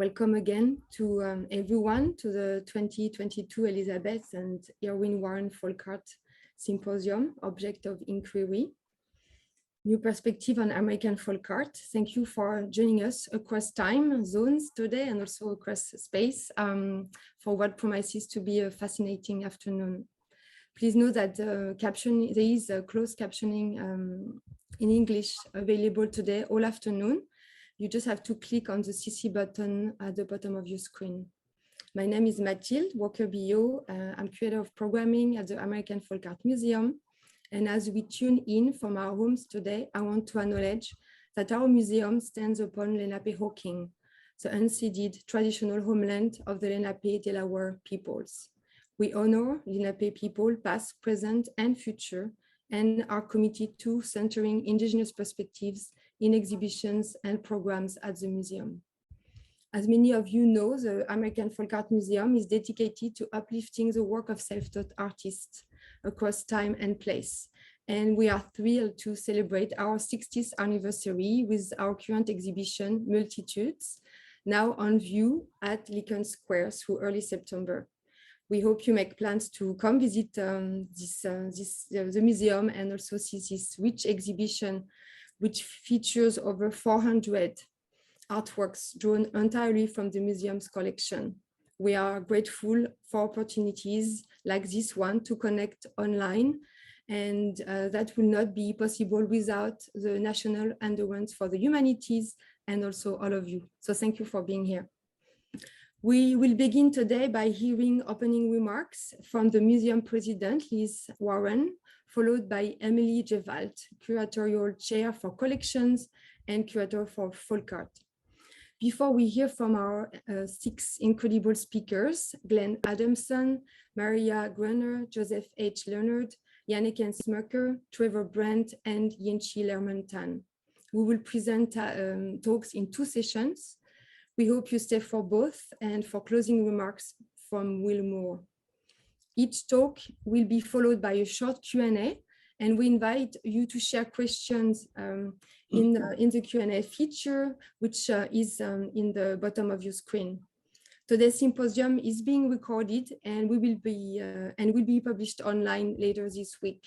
Welcome again to everyone to the 2022 Elizabeth and Irwin Warren Folk Art Symposium, Object of Inquiry, New Perspective on American Folk Art. Thank you for joining us across time zones today and also across space for what promises to be a fascinating afternoon. Please note that there is a closed captioning in English available today all afternoon. You just have to click on the CC button at the bottom of your screen. My name is Mathilde Walker-Billot. I'm curator of programming at the American Folk Art Museum. And as we tune in from our homes today, I want to acknowledge that our museum stands upon Lenapehoking, the unceded traditional homeland of the Lenape Delaware peoples. We honor Lenape people, past, present, and future, and are committed to centering Indigenous perspectives in exhibitions and programs at the museum. As many of you know, the American Folk Art Museum is dedicated to uplifting the work of self-taught artists across time and place. And we are thrilled to celebrate our 60th anniversary with our current exhibition, Multitudes, now on view at Lincoln Square through early September. We hope you make plans to come visit the museum and also see this rich exhibition, which features over 400 artworks drawn entirely from the museum's collection. We are grateful for opportunities like this one to connect online, and that will not be possible without the National Endowment for the Humanities and also all of you. So thank you for being here. We will begin today by hearing opening remarks from the museum president, Liz Warren, followed by Emily Jewalt, curatorial chair for collections and curator for folk art. Before we hear from our 6 incredible speakers, Glenn Adamson, Maria Gruner, Joseph H. Leonard, Janneke Smirker, Trevor Brandt, and Yinchi Lerman-Tan. We will present talks in 2 sessions. We hope you stay for both and for closing remarks from Will Moore. Each talk will be followed by a short Q&A, and we invite you to share questions in the Q&A feature, which is in the bottom of your screen. Today's symposium is being recorded and will be published online later this week.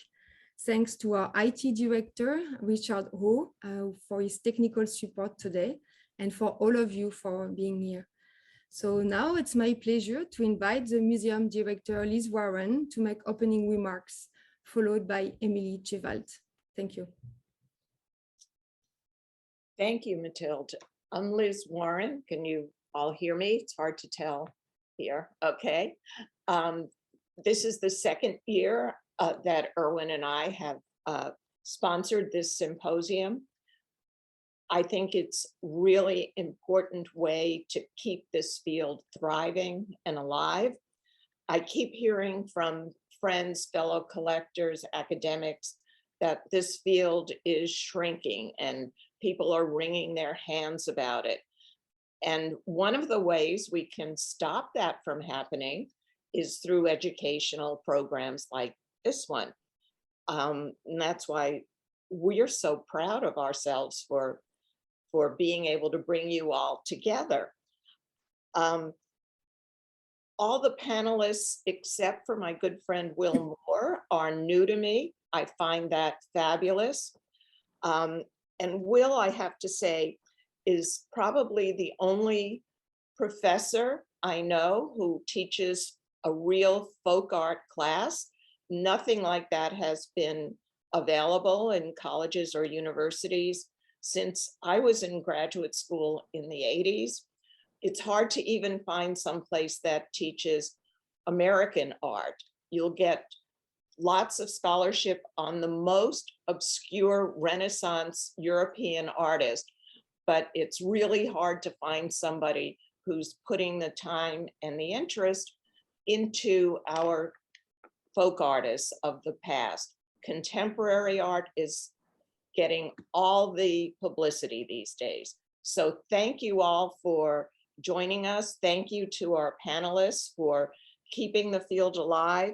Thanks to our IT director, Richard Ho, for his technical support today, and for all of you for being here. So now it's my pleasure to invite the museum director, Liz Warren, to make opening remarks, followed by Emily Jewalt. Thank you. Thank you, Mathilde. I'm Liz Warren. Can you all hear me? It's hard to tell here. Okay. This is the 2nd year that Irwin and I have sponsored this symposium. I think it's really important way to keep this field thriving and alive. I keep hearing from friends, fellow collectors, academics, that this field is shrinking and people are wringing their hands about it. And one of the ways we can stop that from happening is through educational programs like this one. And that's why we're so proud of ourselves for being able to bring you all together. All the panelists, except for my good friend Will Moore, are new to me. I find that fabulous. And Will, I have to say, is probably the only professor I know who teaches a real folk art class. Nothing like that has been available in colleges or universities since I was in graduate school in the 80s. It's hard to even find some place that teaches American art. You'll get lots of scholarship on the most obscure Renaissance European artist, but it's really hard to find somebody who's putting the time and the interest into our folk artists of the past. Contemporary art is getting all the publicity these days. So thank you all for joining us. Thank you to our panelists for keeping the field alive.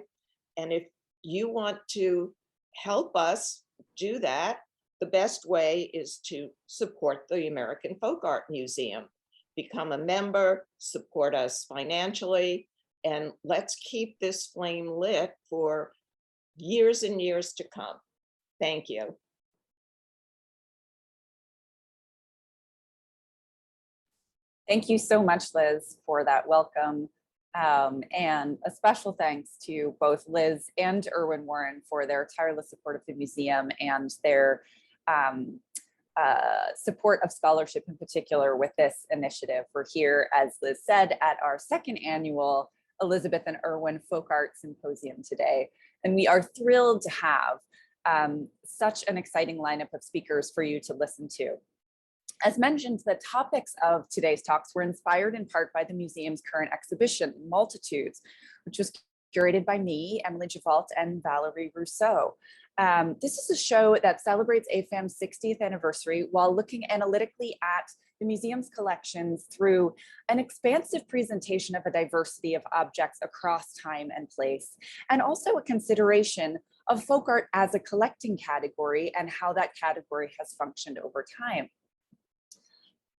And if you want to help us do that, the best way is to support the American Folk Art Museum. become a member, support us financially, and let's keep this flame lit for years and years to come. Thank you. Thank you so much, Liz, for that welcome. And a special thanks to both Liz and Irwin Warren for their tireless support of the museum and their support of scholarship in particular with this initiative. We're here, as Liz said, at our second annual Elizabeth and Irwin Folk Art Symposium today. And we are thrilled to have such an exciting lineup of speakers for you to listen to. As mentioned, the topics of today's talks were inspired in part by the museum's current exhibition, Multitudes, which was curated by me, Emily Javalt, and Valerie Rousseau. This is a show that celebrates AFAM's 60th anniversary while looking analytically at the museum's collections through an expansive presentation of a diversity of objects across time and place, and also a consideration of folk art as a collecting category and how that category has functioned over time.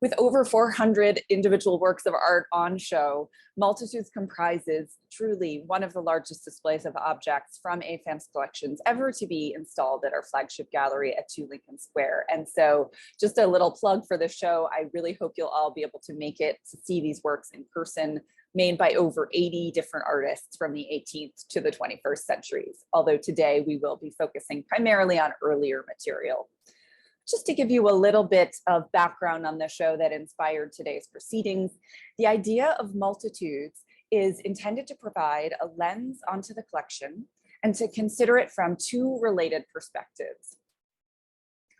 With over 400 individual works of art on show, Multitudes comprises truly one of the largest displays of objects from AFAM's collections ever to be installed at our flagship gallery at 2 Lincoln Square. And so just a little plug for the show, I really hope you'll all be able to make it to see these works in person, made by over 80 different artists from the 18th to the 21st centuries. Although today we will be focusing primarily on earlier material. Just to give you a little bit of background on the show that inspired today's proceedings, the idea of Multitudes is intended to provide a lens onto the collection and to consider it from 2 related perspectives.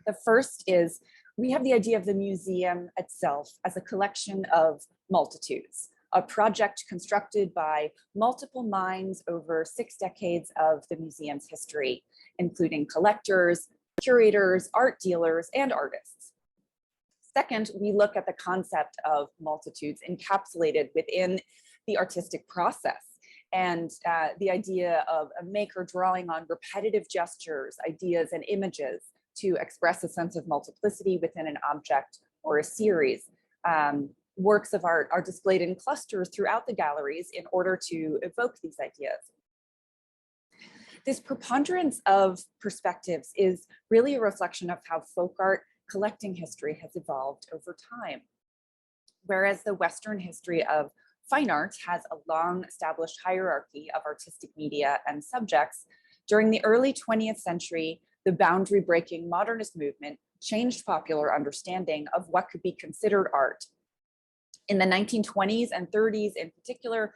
The first is we have the idea of the museum itself as a collection of multitudes, a project constructed by multiple minds over 6 decades of the museum's history, including collectors, curators, art dealers, and artists. Second, we look at the concept of multitudes encapsulated within the artistic process and the idea of a maker drawing on repetitive gestures, ideas, and images to express a sense of multiplicity within an object or a series. Works of art are displayed in clusters throughout the galleries in order to evoke these ideas. This preponderance of perspectives is really a reflection of how folk art collecting history has evolved over time. Whereas the Western history of fine arts has a long established hierarchy of artistic media and subjects, during the early 20th century, the boundary-breaking modernist movement changed popular understanding of what could be considered art. In the 1920s and 30s in particular,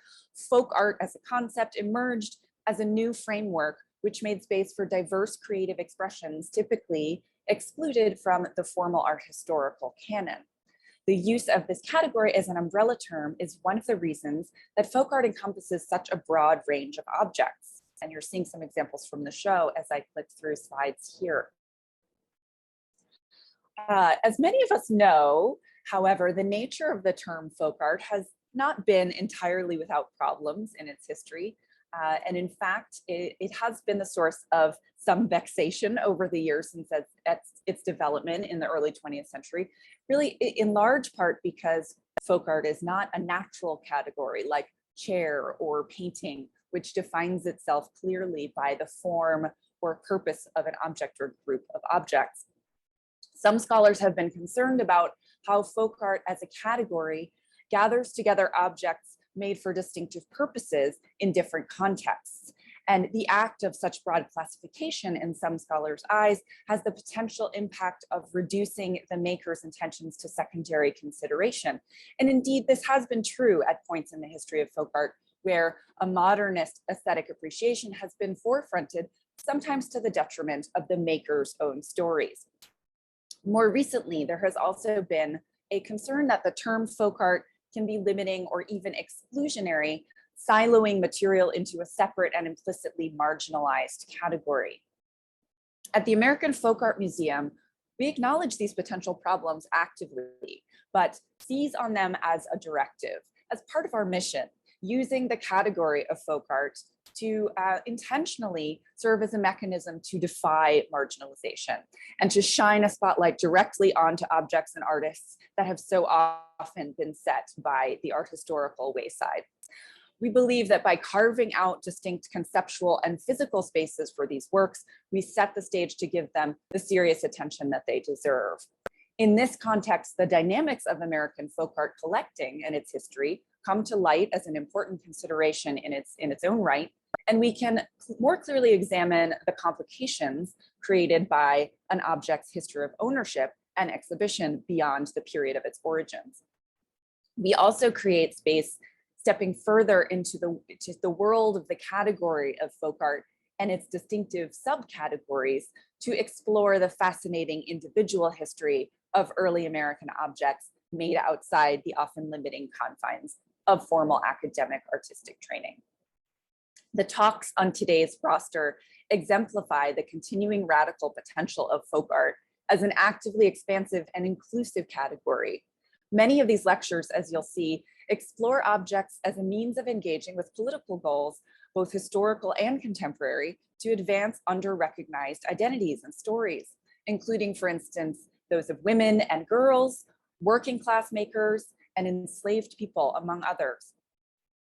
folk art as a concept emerged as a new framework which made space for diverse creative expressions typically excluded from the formal art historical canon. The use of this category as an umbrella term is one of the reasons that folk art encompasses such a broad range of objects. And you're seeing some examples from the show as I click through slides here. As many of us know, however, the nature of the term folk art has not been entirely without problems in its history. And in fact, it has been the source of some vexation over the years since its development in the early 20th century, really in large part because folk art is not a natural category like chair or painting, which defines itself clearly by the form or purpose of an object or group of objects. Some scholars have been concerned about how folk art as a category gathers together objects made for distinctive purposes in different contexts. And the act of such broad classification in some scholars' eyes has the potential impact of reducing the maker's intentions to secondary consideration. And indeed, this has been true at points in the history of folk art where a modernist aesthetic appreciation has been forefronted, sometimes to the detriment of the maker's own stories. More recently, there has also been a concern that the term folk art can be limiting or even exclusionary, siloing material into a separate and implicitly marginalized category. At the American Folk Art Museum, we acknowledge these potential problems actively, but seize on them as a directive, as part of our mission, using the category of folk art to intentionally serve as a mechanism to defy marginalization and to shine a spotlight directly onto objects and artists that have so often been set by the art historical wayside. We believe that by carving out distinct conceptual and physical spaces for these works, we set the stage to give them the serious attention that they deserve. In this context, the dynamics of American folk art collecting and its history come to light as an important consideration in its own right, and we can more clearly examine the complications created by an object's history of ownership and exhibition beyond the period of its origins. We also create space stepping further into the world of the category of folk art and its distinctive subcategories to explore the fascinating individual history of early American objects made outside the often limiting confines of formal academic artistic training. The talks on today's roster exemplify the continuing radical potential of folk art as an actively expansive and inclusive category. Many of these lectures, as you'll see, explore objects as a means of engaging with political goals, both historical and contemporary, to advance under-recognized identities and stories, including, for instance, those of women and girls, working class makers, and enslaved people, among others.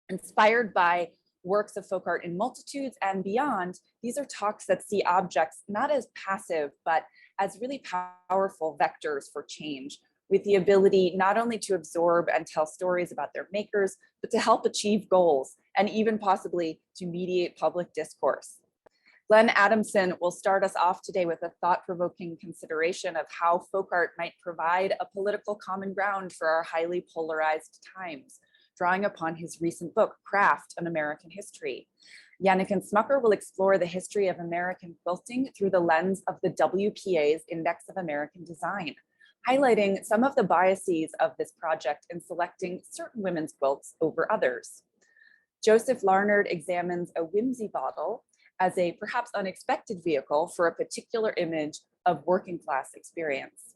Inspired by works of folk art in multitudes and beyond, these are talks that see objects not as passive, but as really powerful vectors for change, with the ability not only to absorb and tell stories about their makers, but to help achieve goals and even possibly to mediate public discourse. Glenn Adamson will start us off today with a thought-provoking consideration of how folk art might provide a political common ground for our highly polarized times, drawing upon his recent book, Craft, An American History. Yannick and Smucker will explore the history of American quilting through the lens of the WPA's Index of American Design, highlighting some of the biases of this project in selecting certain women's quilts over others. Joseph Larnard examines a whimsy bottle as a perhaps unexpected vehicle for a particular image of working class experience.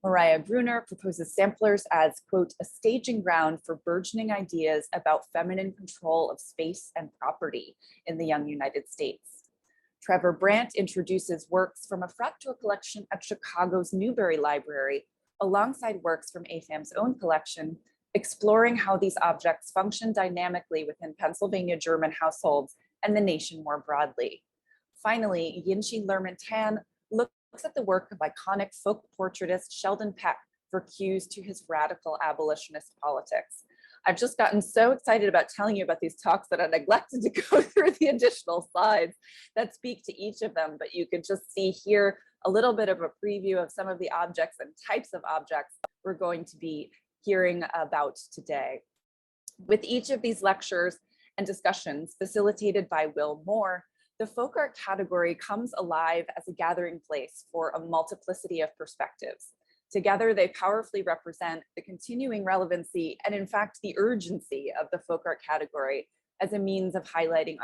Mariah Gruner proposes samplers as, quote, a staging ground for burgeoning ideas about feminine control of space and property in the young United States. Trevor Brandt introduces works from a fractal collection at Chicago's Newberry Library, alongside works from AFAM's own collection, exploring how these objects function dynamically within Pennsylvania German households and the nation more broadly. Finally, Yinchi Lerman Tan looks at the work of iconic folk portraitist Sheldon Peck for cues to his radical abolitionist politics. I've just gotten so excited about telling you about these talks that I neglected to go through the additional slides that speak to each of them, but you can just see here a little bit of a preview of some of the objects and types of objects we're going to be hearing about today. With each of these lectures and discussions facilitated by Will Moore, the folk art category comes alive as a gathering place for a multiplicity of perspectives. Together, they powerfully represent the continuing relevancy and, in fact, the urgency of the folk art category as a means of highlighting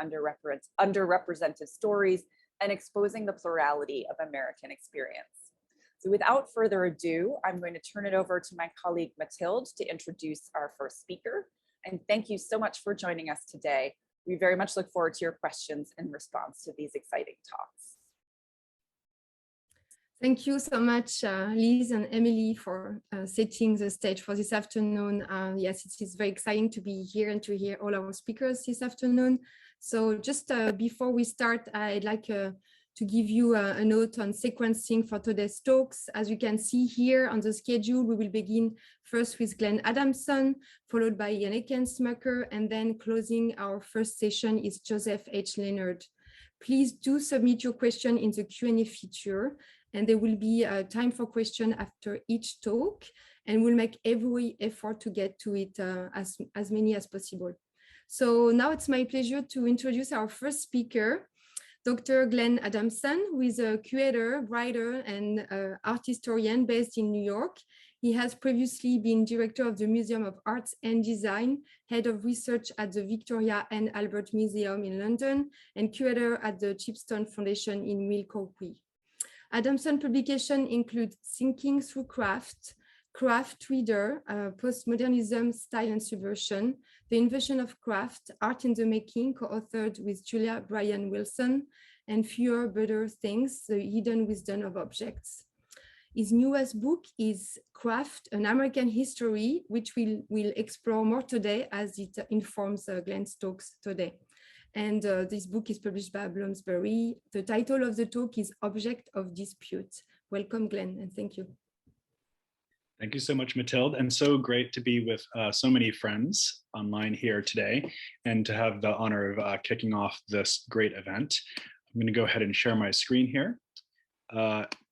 underrepresented stories and exposing the plurality of American experience. So without further ado, I'm going to turn it over to my colleague Mathilde to introduce our first speaker. And thank you so much for joining us today. We very much look forward to your questions in response to these exciting talks. Thank you so much, Liz and Emily, for setting the stage for this afternoon. Yes, it is very exciting to be here and to hear all our speakers this afternoon. So just before we start, I'd like to give you a note on sequencing for today's talks. As you can see here on the schedule, we will begin first with Glenn Adamson, followed by Yannick and Smucker, and then closing our first session is Joseph H. Leonard. Please do submit your question in the Q&A feature, and there will be time for question after each talk, and we'll make every effort to get to it as many as possible. So now it's my pleasure to introduce our first speaker, Dr. Glenn Adamson, who is a curator, writer, and art historian based in New York. He has previously been director of the Museum of Arts and Design, head of research at the Victoria and Albert Museum in London, and curator at the Chipstone Foundation in Milwaukee. Adamson publications include Thinking Through Craft, Craft Reader, Postmodernism, Style and Subversion, The Invention of Craft, Art in the Making, co-authored with Julia Bryan Wilson, and Fewer Better Things, The Hidden Wisdom of Objects. His newest book is Craft, an American History, which we'll explore more today as it informs Glenn's talks today. And this book is published by Bloomsbury. The title of the talk is Object of Dispute. Welcome, Glenn, and thank you. Thank you so much, Mathilde, and so great to be with so many friends online here today and to have the honor of kicking off this great event. I'm going to go ahead and share my screen here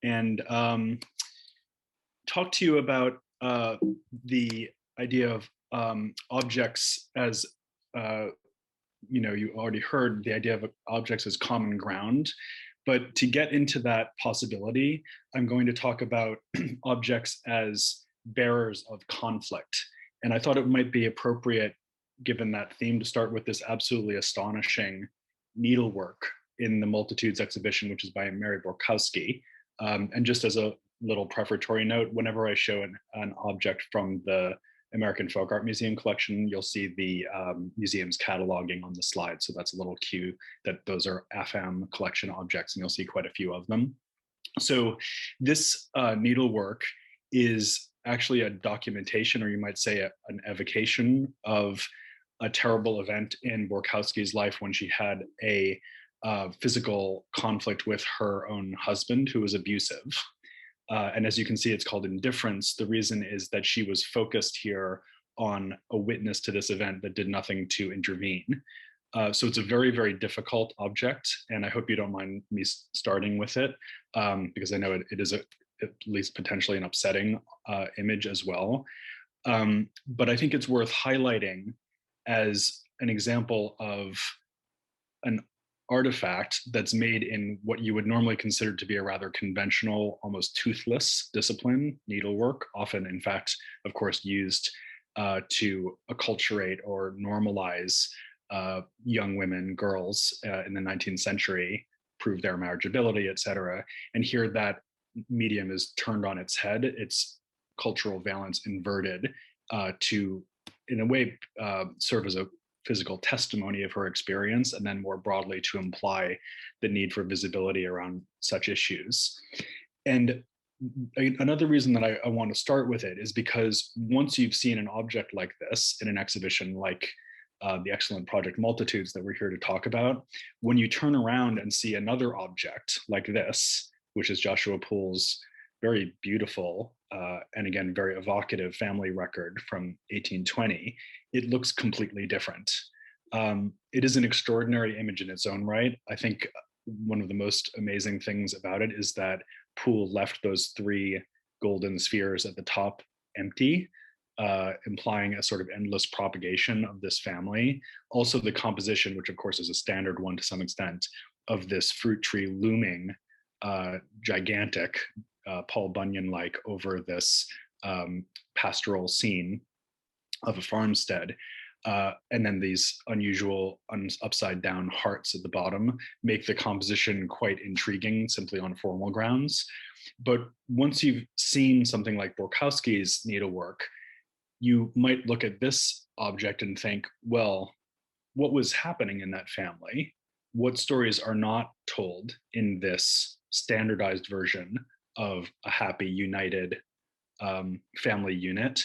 and talk to you about the idea of objects as you already heard the idea of objects as common ground, but to get into that possibility, I'm going to talk about objects as bearers of conflict. And I thought it might be appropriate, given that theme, to start with this absolutely astonishing needlework in the Multitudes exhibition, which is by Mary Borkowski. And just as a little prefatory note, whenever I show an object from the American Folk Art Museum collection, you'll see the museum's cataloging on the slide. So that's a little cue that those are AFAM collection objects, and you'll see quite a few of them. So this needlework is actually a documentation, or you might say an evocation of a terrible event in Borkowski's life when she had a physical conflict with her own husband who was abusive. And as you can see, it's called Indifference. The reason is that she was focused here on a witness to this event that did nothing to intervene. So it's a very, very difficult object, and I hope you don't mind me starting with it, because I know it is at least potentially an upsetting image as well. But I think it's worth highlighting as an example of an artifact that's made in what you would normally consider to be a rather conventional, almost toothless discipline, needlework, often, in fact, of course, used to acculturate or normalize young women, girls in the 19th century, prove their marriageability, et cetera. And here that medium is turned on its head, its cultural valence inverted to, in a way, serve as a physical testimony of her experience, and then more broadly to imply the need for visibility around such issues. And another reason that I want to start with it is because once you've seen an object like this in an exhibition like the excellent project Multitudes that we're here to talk about, when you turn around and see another object like this, which is Joshua Poole's very beautiful and again, very evocative family record from 1820, it looks completely different. It is an extraordinary image in its own right. I think one of the most amazing things about it is that Poole left those three golden spheres at the top empty, implying a sort of endless propagation of this family. Also the composition, which of course is a standard one to some extent, of this fruit tree looming gigantic, Paul Bunyan-like, over this pastoral scene of a farmstead. And then these unusual upside down hearts at the bottom make the composition quite intriguing simply on formal grounds. But once you've seen something like Borkowski's needlework, you might look at this object and think, well, what was happening in that family? What stories are not told in this standardized version of a happy, united family unit?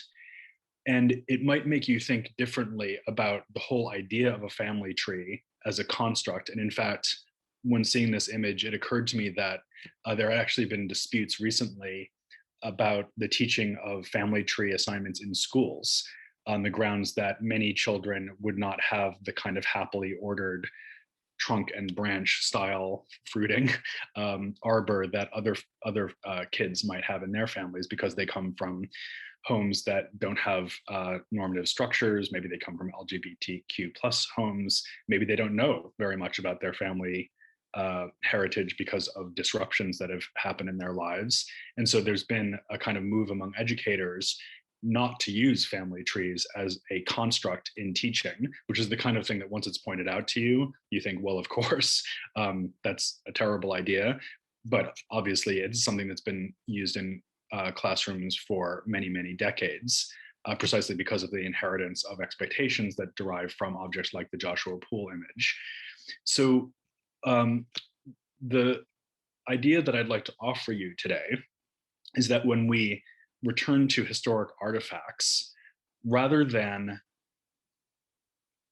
And it might make you think differently about the whole idea of a family tree as a construct. And in fact, when seeing this image, it occurred to me that there had actually been disputes recently about the teaching of family tree assignments in schools on the grounds that many children would not have the kind of happily ordered trunk and branch style fruiting arbor that other kids might have in their families, because they come from homes that don't have normative structures. Maybe they come from LGBTQ plus homes. Maybe they don't know very much about their family heritage because of disruptions that have happened in their lives. And so there's been a kind of move among educators not to use family trees as a construct in teaching, which is the kind of thing that once it's pointed out to you, you think, well, of course, that's a terrible idea. But obviously it's something that's been used in classrooms for many, many decades, precisely because of the inheritance of expectations that derive from objects like the Joshua Poole image. So the idea that I'd like to offer you today is that when we return to historic artifacts, rather than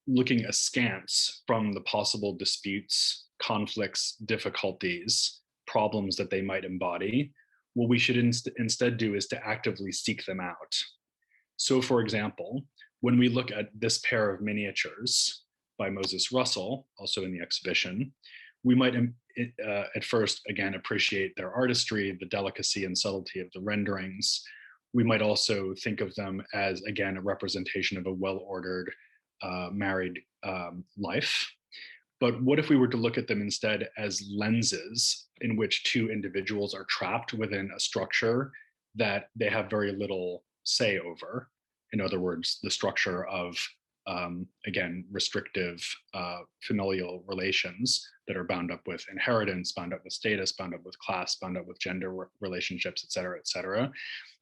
looking askance from the possible disputes, conflicts, difficulties, problems that they might embody, what we should instead do is to actively seek them out. So for example, when we look at this pair of miniatures by Moses Russell, also in the exhibition, we might at first, again, appreciate their artistry, the delicacy and subtlety of the renderings. We might also think of them as, again, a representation of a well-ordered married life. But what if we were to look at them instead as lenses in which two individuals are trapped within a structure that they have very little say over? In other words, the structure of, again, restrictive familial relations that are bound up with inheritance, bound up with status, bound up with class, bound up with gender relationships, et cetera, et cetera.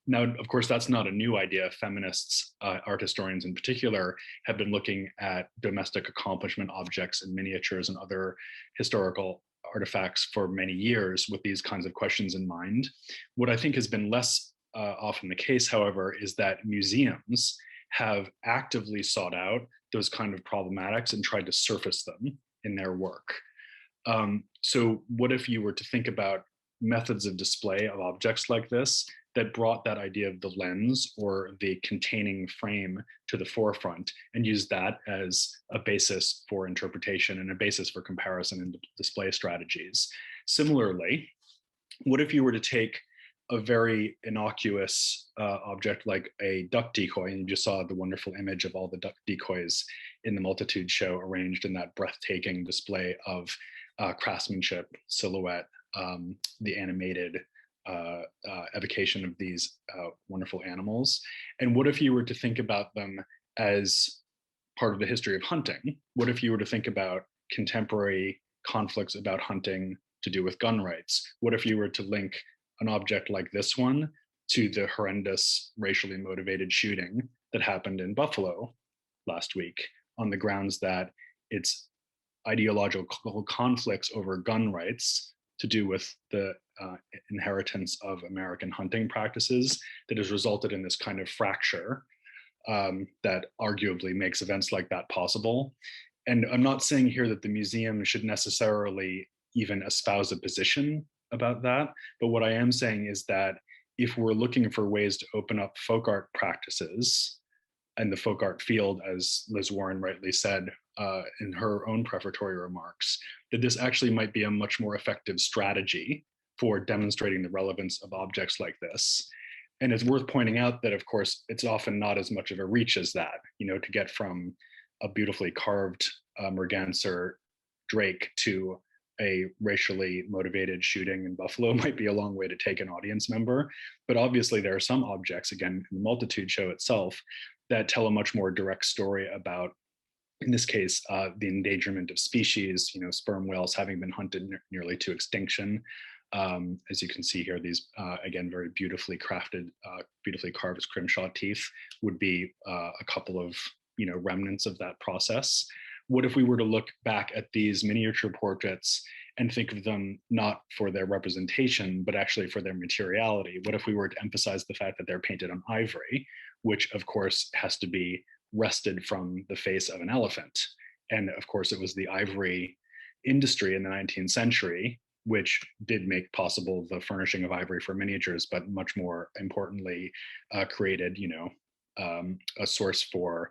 Now, of course, that's not a new idea. Feminists, art historians in particular, have been looking at domestic accomplishment objects and miniatures and other historical artifacts for many years with these kinds of questions in mind. What I think has been less often the case, however, is that museums have actively sought out those kind of problematics and tried to surface them in their work. So what if you were to think about methods of display of objects like this that brought that idea of the lens or the containing frame to the forefront and used that as a basis for interpretation and a basis for comparison and display strategies? Similarly, what if you were to take a very innocuous object like a duck decoy, and you just saw the wonderful image of all the duck decoys in the Multitude show arranged in that breathtaking display of craftsmanship, silhouette, the animated evocation of these wonderful animals. And what if you were to think about them as part of the history of hunting? What if you were to think about contemporary conflicts about hunting to do with gun rights? What if you were to link an object like this one to the horrendous racially motivated shooting that happened in Buffalo last week on the grounds that it's ideological conflicts over gun rights to do with the inheritance of American hunting practices that has resulted in this kind of fracture that arguably makes events like that possible. And I'm not saying here that the museum should necessarily even espouse a position about that, but what I am saying is that if we're looking for ways to open up folk art practices and the folk art field, as Liz Warren rightly said in her own prefatory remarks, that this actually might be a much more effective strategy for demonstrating the relevance of objects like this. And it's worth pointing out that, of course, it's often not as much of a reach as that, you know, to get from a beautifully carved merganser drake to a racially motivated shooting in Buffalo might be a long way to take an audience member. But obviously there are some objects, again, in the Multitude show itself, that tell a much more direct story about, in this case, the endangerment of species, you know, sperm whales having been hunted nearly to extinction. As you can see here, these, again, very beautifully crafted, beautifully carved scrimshaw teeth would be a couple of, you know, remnants of that process. What if we were to look back at these miniature portraits and think of them not for their representation, but actually for their materiality? What if we were to emphasize the fact that they're painted on ivory, which of course has to be wrested from the face of an elephant? And of course, it was the ivory industry in the 19th century which did make possible the furnishing of ivory for miniatures, but much more importantly, created, you know, a source for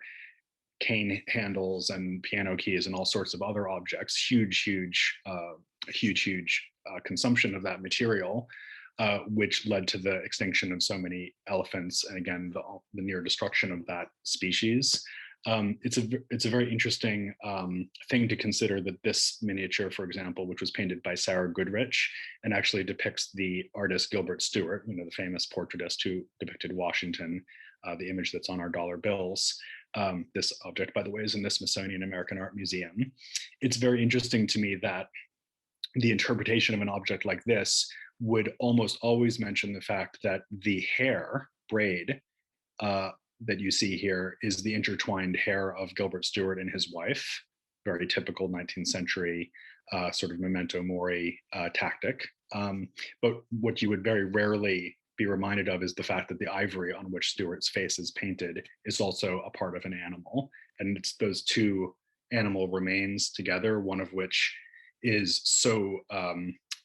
cane handles and piano keys and all sorts of other objects. Huge consumption of that material, which led to the extinction of so many elephants, and again, the near destruction of that species. It's a very interesting thing to consider that this miniature, for example, which was painted by Sarah Goodrich and actually depicts the artist Gilbert Stuart, you know, the famous portraitist who depicted Washington, the image that's on our dollar bills. This object, by the way, is in the Smithsonian American Art Museum. It's very interesting to me that the interpretation of an object like this would almost always mention the fact that the hair braid that you see here is the intertwined hair of Gilbert Stuart and his wife, very typical 19th century sort of memento mori tactic. But what you would very rarely be reminded of is the fact that the ivory on which Stuart's face is painted is also a part of an animal. And it's those two animal remains together, one of which is so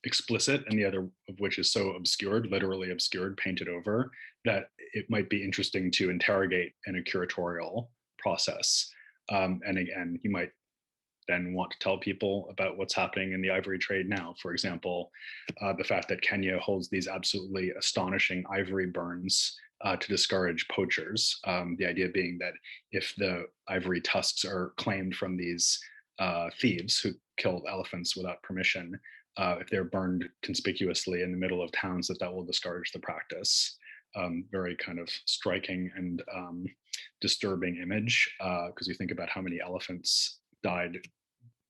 explicit and the other of which is so obscured, literally obscured, painted over, that it might be interesting to interrogate in a curatorial process. And again, you might then want to tell people about what's happening in the ivory trade now. For example, the fact that Kenya holds these absolutely astonishing ivory burns to discourage poachers. The idea being that if the ivory tusks are claimed from these thieves who killed elephants without permission, if they're burned conspicuously in the middle of towns, that will discourage the practice. Very kind of striking and disturbing image, because you think about how many elephants died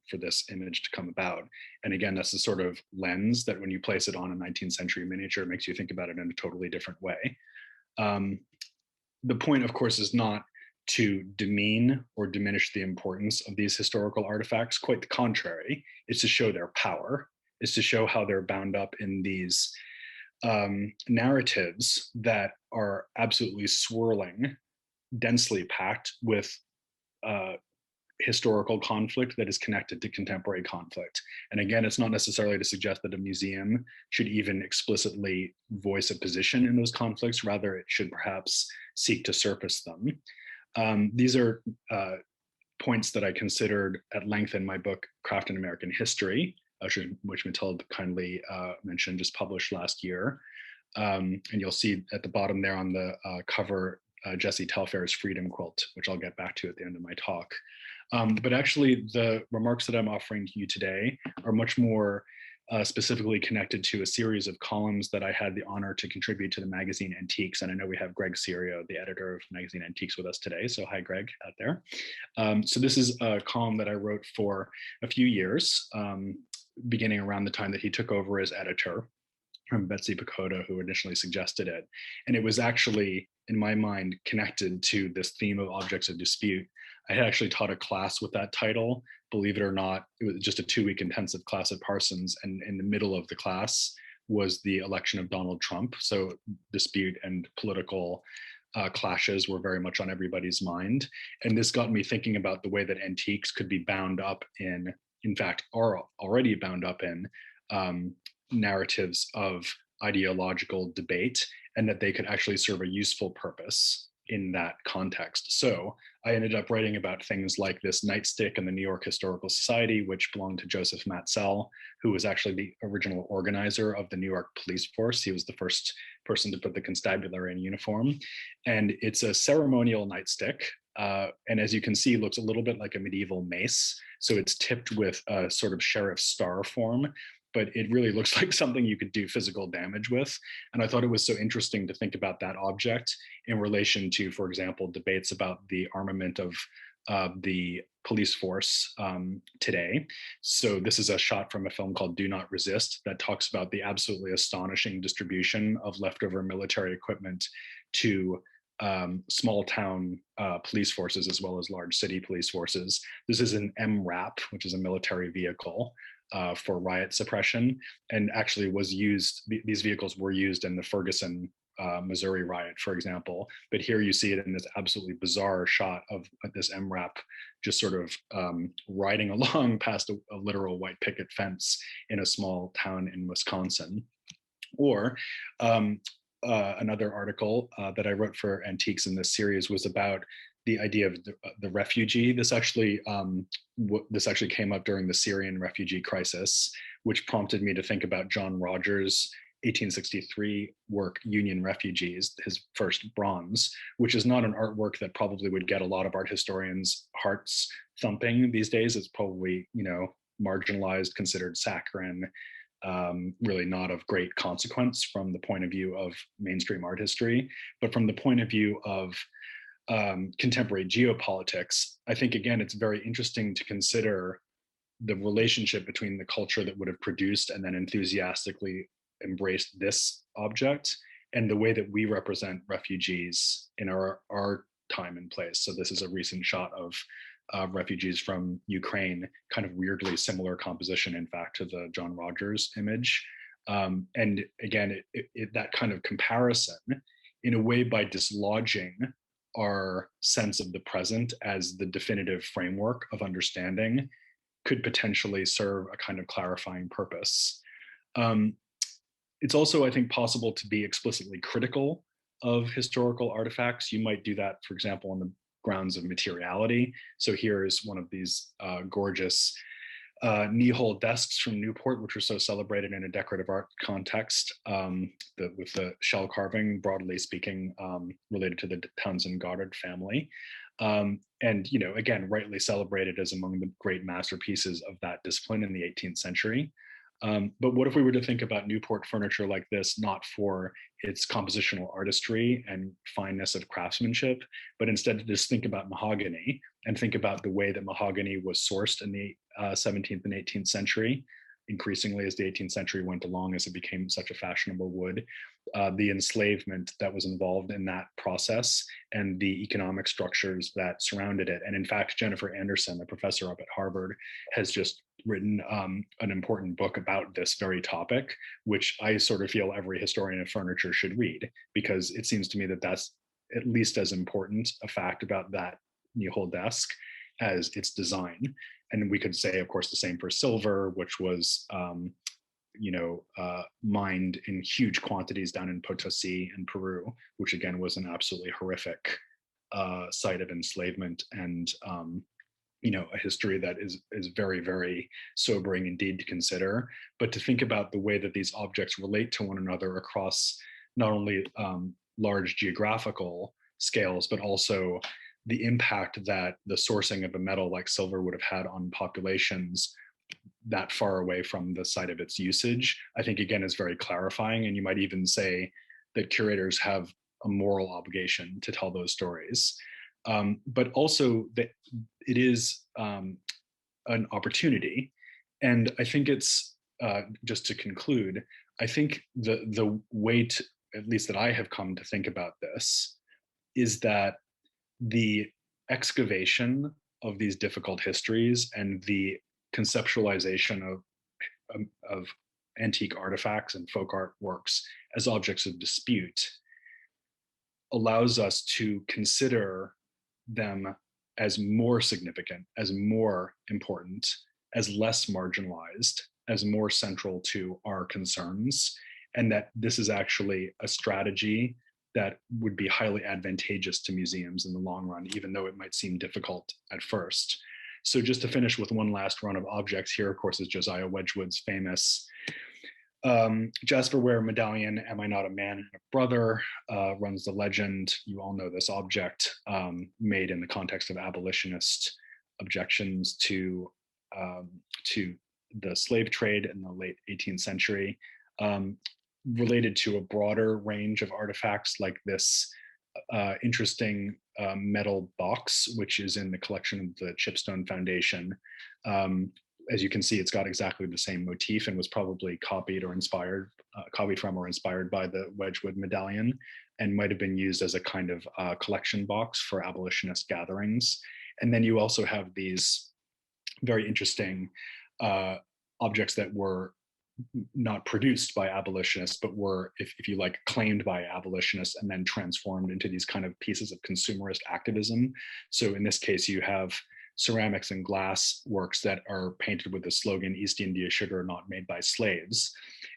for this image to come about. And again, that's the sort of lens that when you place it on a 19th century miniature, it makes you think about it in a totally different way. The point, of course, is not to demean or diminish the importance of these historical artifacts. Quite the contrary. It's to show their power. It's to show how they're bound up in these narratives that are absolutely swirling, densely packed with historical conflict that is connected to contemporary conflict. And again, it's not necessarily to suggest that a museum should even explicitly voice a position in those conflicts. Rather, it should perhaps seek to surface them. These are points that I considered at length in my book, Craft in American History, which Mathilde kindly mentioned, just published last year. And you'll see at the bottom there on the cover, Jesse Telfair's Freedom Quilt, which I'll get back to at the end of my talk. But actually, the remarks that I'm offering to you today are much more specifically connected to a series of columns that I had the honor to contribute to the magazine Antiques. And I know we have Greg Serio, the editor of magazine Antiques, with us today. So hi, Greg, out there. So this is a column that I wrote for a few years, beginning around the time that he took over as editor from Betsy Pacoda, who initially suggested it. And it was actually, in my mind, connected to this theme of objects of dispute. I had actually taught a class with that title. Believe it or not, it was just a 2-week intensive class at Parsons. And in the middle of the class was the election of Donald Trump. So dispute and political clashes were very much on everybody's mind. And this got me thinking about the way that antiques could be bound up in fact, are already bound up in narratives of ideological debate, and that they could actually serve a useful purpose in that context. So I ended up writing about things like this nightstick in the New York Historical Society, which belonged to Joseph Matsell, who was actually the original organizer of the New York police force. He was the first person to put the constabulary in uniform. And it's a ceremonial nightstick. And as you can see, looks a little bit like a medieval mace. So it's tipped with a sort of sheriff's star form, but it really looks like something you could do physical damage with. And I thought it was so interesting to think about that object in relation to, for example, debates about the armament of the police force today. So this is a shot from a film called Do Not Resist that talks about the absolutely astonishing distribution of leftover military equipment to small town police forces as well as large city police forces. This is an MRAP, which is a military vehicle for riot suppression, and actually was used, these vehicles were used in the Ferguson, Missouri riot, for example. But here you see it in this absolutely bizarre shot of this MRAP just sort of riding along past a literal white picket fence in a small town in Wisconsin. Or another article that I wrote for Antiques in this series was about the idea of the refugee. This actually came up during the Syrian refugee crisis, which prompted me to think about John Rogers' 1863 work, Union Refugees, his first bronze, which is not an artwork that probably would get a lot of art historians' hearts thumping these days. It's probably, marginalized, considered saccharine, really not of great consequence from the point of view of mainstream art history. But from the point of view of contemporary geopolitics, I think, again, it's very interesting to consider the relationship between the culture that would have produced and then enthusiastically embraced this object and the way that we represent refugees in our time and place. So this is a recent shot of refugees from Ukraine, kind of weirdly similar composition, in fact, to the John Rogers image. And again, that kind of comparison, in a way, by dislodging our sense of the present as the definitive framework of understanding, could potentially serve a kind of clarifying purpose. It's also, I think, possible to be explicitly critical of historical artifacts. You might do that, for example, on the grounds of materiality. So here is one of these gorgeous knee-hole desks from Newport, which are so celebrated in a decorative art context, with the shell carving, broadly speaking, related to the Townsend Goddard family. And, you know, again, rightly celebrated as among the great masterpieces of that discipline in the 18th century. But what if we were to think about Newport furniture like this, not for its compositional artistry and fineness of craftsmanship, but instead to just think about mahogany and think about the way that mahogany was sourced in the 17th and 18th century, increasingly as the 18th century went along, as it became such a fashionable wood, the enslavement that was involved in that process and the economic structures that surrounded it. And in fact, Jennifer Anderson, a professor up at Harvard, has just written an important book about this very topic, which I sort of feel every historian of furniture should read, because it seems to me that that's at least as important a fact about that knee-hole desk as its design. And we could say, of course, the same for silver, which was mined in huge quantities down in Potosi in Peru, which again was an absolutely horrific site of enslavement and a history that is very, very sobering indeed to consider. But to think about the way that these objects relate to one another across not only large geographical scales, but also the impact that the sourcing of a metal like silver would have had on populations that far away from the site of its usage, I think again is very clarifying. And you might even say that curators have a moral obligation to tell those stories. But also that it is an opportunity. And I think it's, just to conclude, I think the way to, at least that I have come to think about this, is that the excavation of these difficult histories and the conceptualization of antique artifacts and folk art works as objects of dispute allows us to consider them as more significant, as more important, as less marginalized, as more central to our concerns, and that this is actually a strategy that would be highly advantageous to museums in the long run, even though it might seem difficult at first. So just to finish with one last run of objects here, of course, is Josiah Wedgwood's famous Jasper Ware medallion, Am I Not a Man and a Brother, runs the legend. You all know this object, made in the context of abolitionist objections to the slave trade in the late 18th century, related to a broader range of artifacts like this interesting metal box, which is in the collection of the Chipstone Foundation. As you can see, it's got exactly the same motif and was probably copied from or inspired by the Wedgwood medallion, and might have been used as a kind of collection box for abolitionist gatherings. And then you also have these very interesting objects that were not produced by abolitionists, but were, if you like, claimed by abolitionists and then transformed into these kind of pieces of consumerist activism. So in this case, you have ceramics and glass works that are painted with the slogan, East India sugar not made by slaves.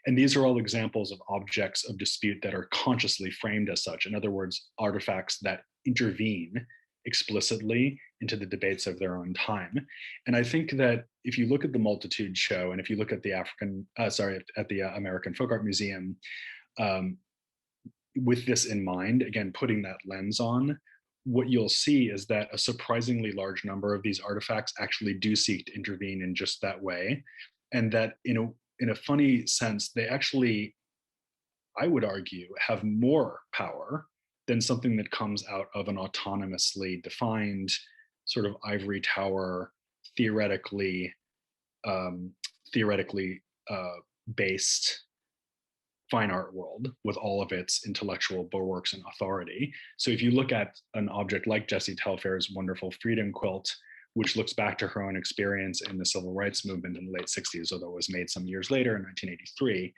And these are all examples of objects of dispute that are consciously framed as such. In other words, artifacts that intervene explicitly into the debates of their own time. And I think that if you look at the Multitude show, and if you look at the American Folk Art Museum, with this in mind, again, putting that lens on, what you'll see is that a surprisingly large number of these artifacts actually do seek to intervene in just that way. And that in a funny sense, they actually, I would argue, have more power than something that comes out of an autonomously defined sort of ivory tower, theoretically based fine art world with all of its intellectual bulwarks and authority. So if you look at an object like Jessie Telfair's wonderful Freedom Quilt, which looks back to her own experience in the civil rights movement in the late 60s, although it was made some years later in 1983,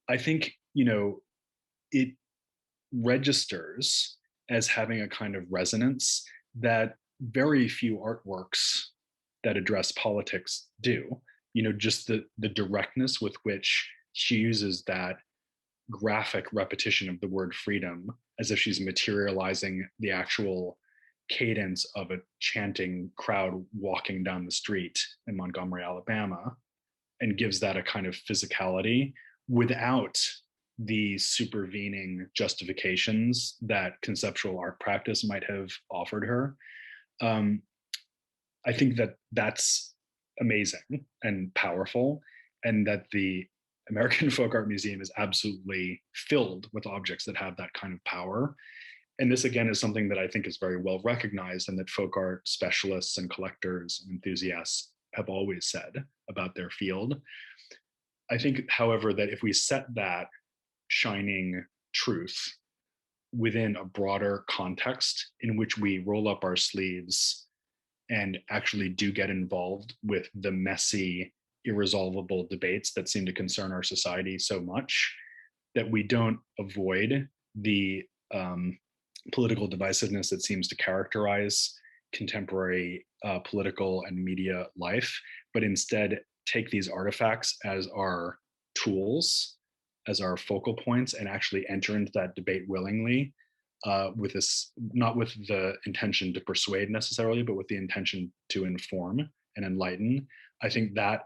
I think, it registers as having a kind of resonance that very few artworks that address politics do. Just the directness with which she uses that graphic repetition of the word freedom as if she's materializing the actual cadence of a chanting crowd walking down the street in Montgomery, Alabama, and gives that a kind of physicality without the supervening justifications that conceptual art practice might have offered her. I think that that's amazing and powerful, and that the American Folk Art Museum is absolutely filled with objects that have that kind of power. And this, again, is something that I think is very well recognized, and that folk art specialists and collectors and enthusiasts have always said about their field. I think, however, that if we set that shining truth within a broader context in which we roll up our sleeves and actually do get involved with the messy, irresolvable debates that seem to concern our society so much, that we don't avoid the political divisiveness that seems to characterize contemporary political and media life, but instead take these artifacts as our tools, as our focal points, and actually enter into that debate willingly, with this, not with the intention to persuade necessarily, but with the intention to inform and enlighten. I think that,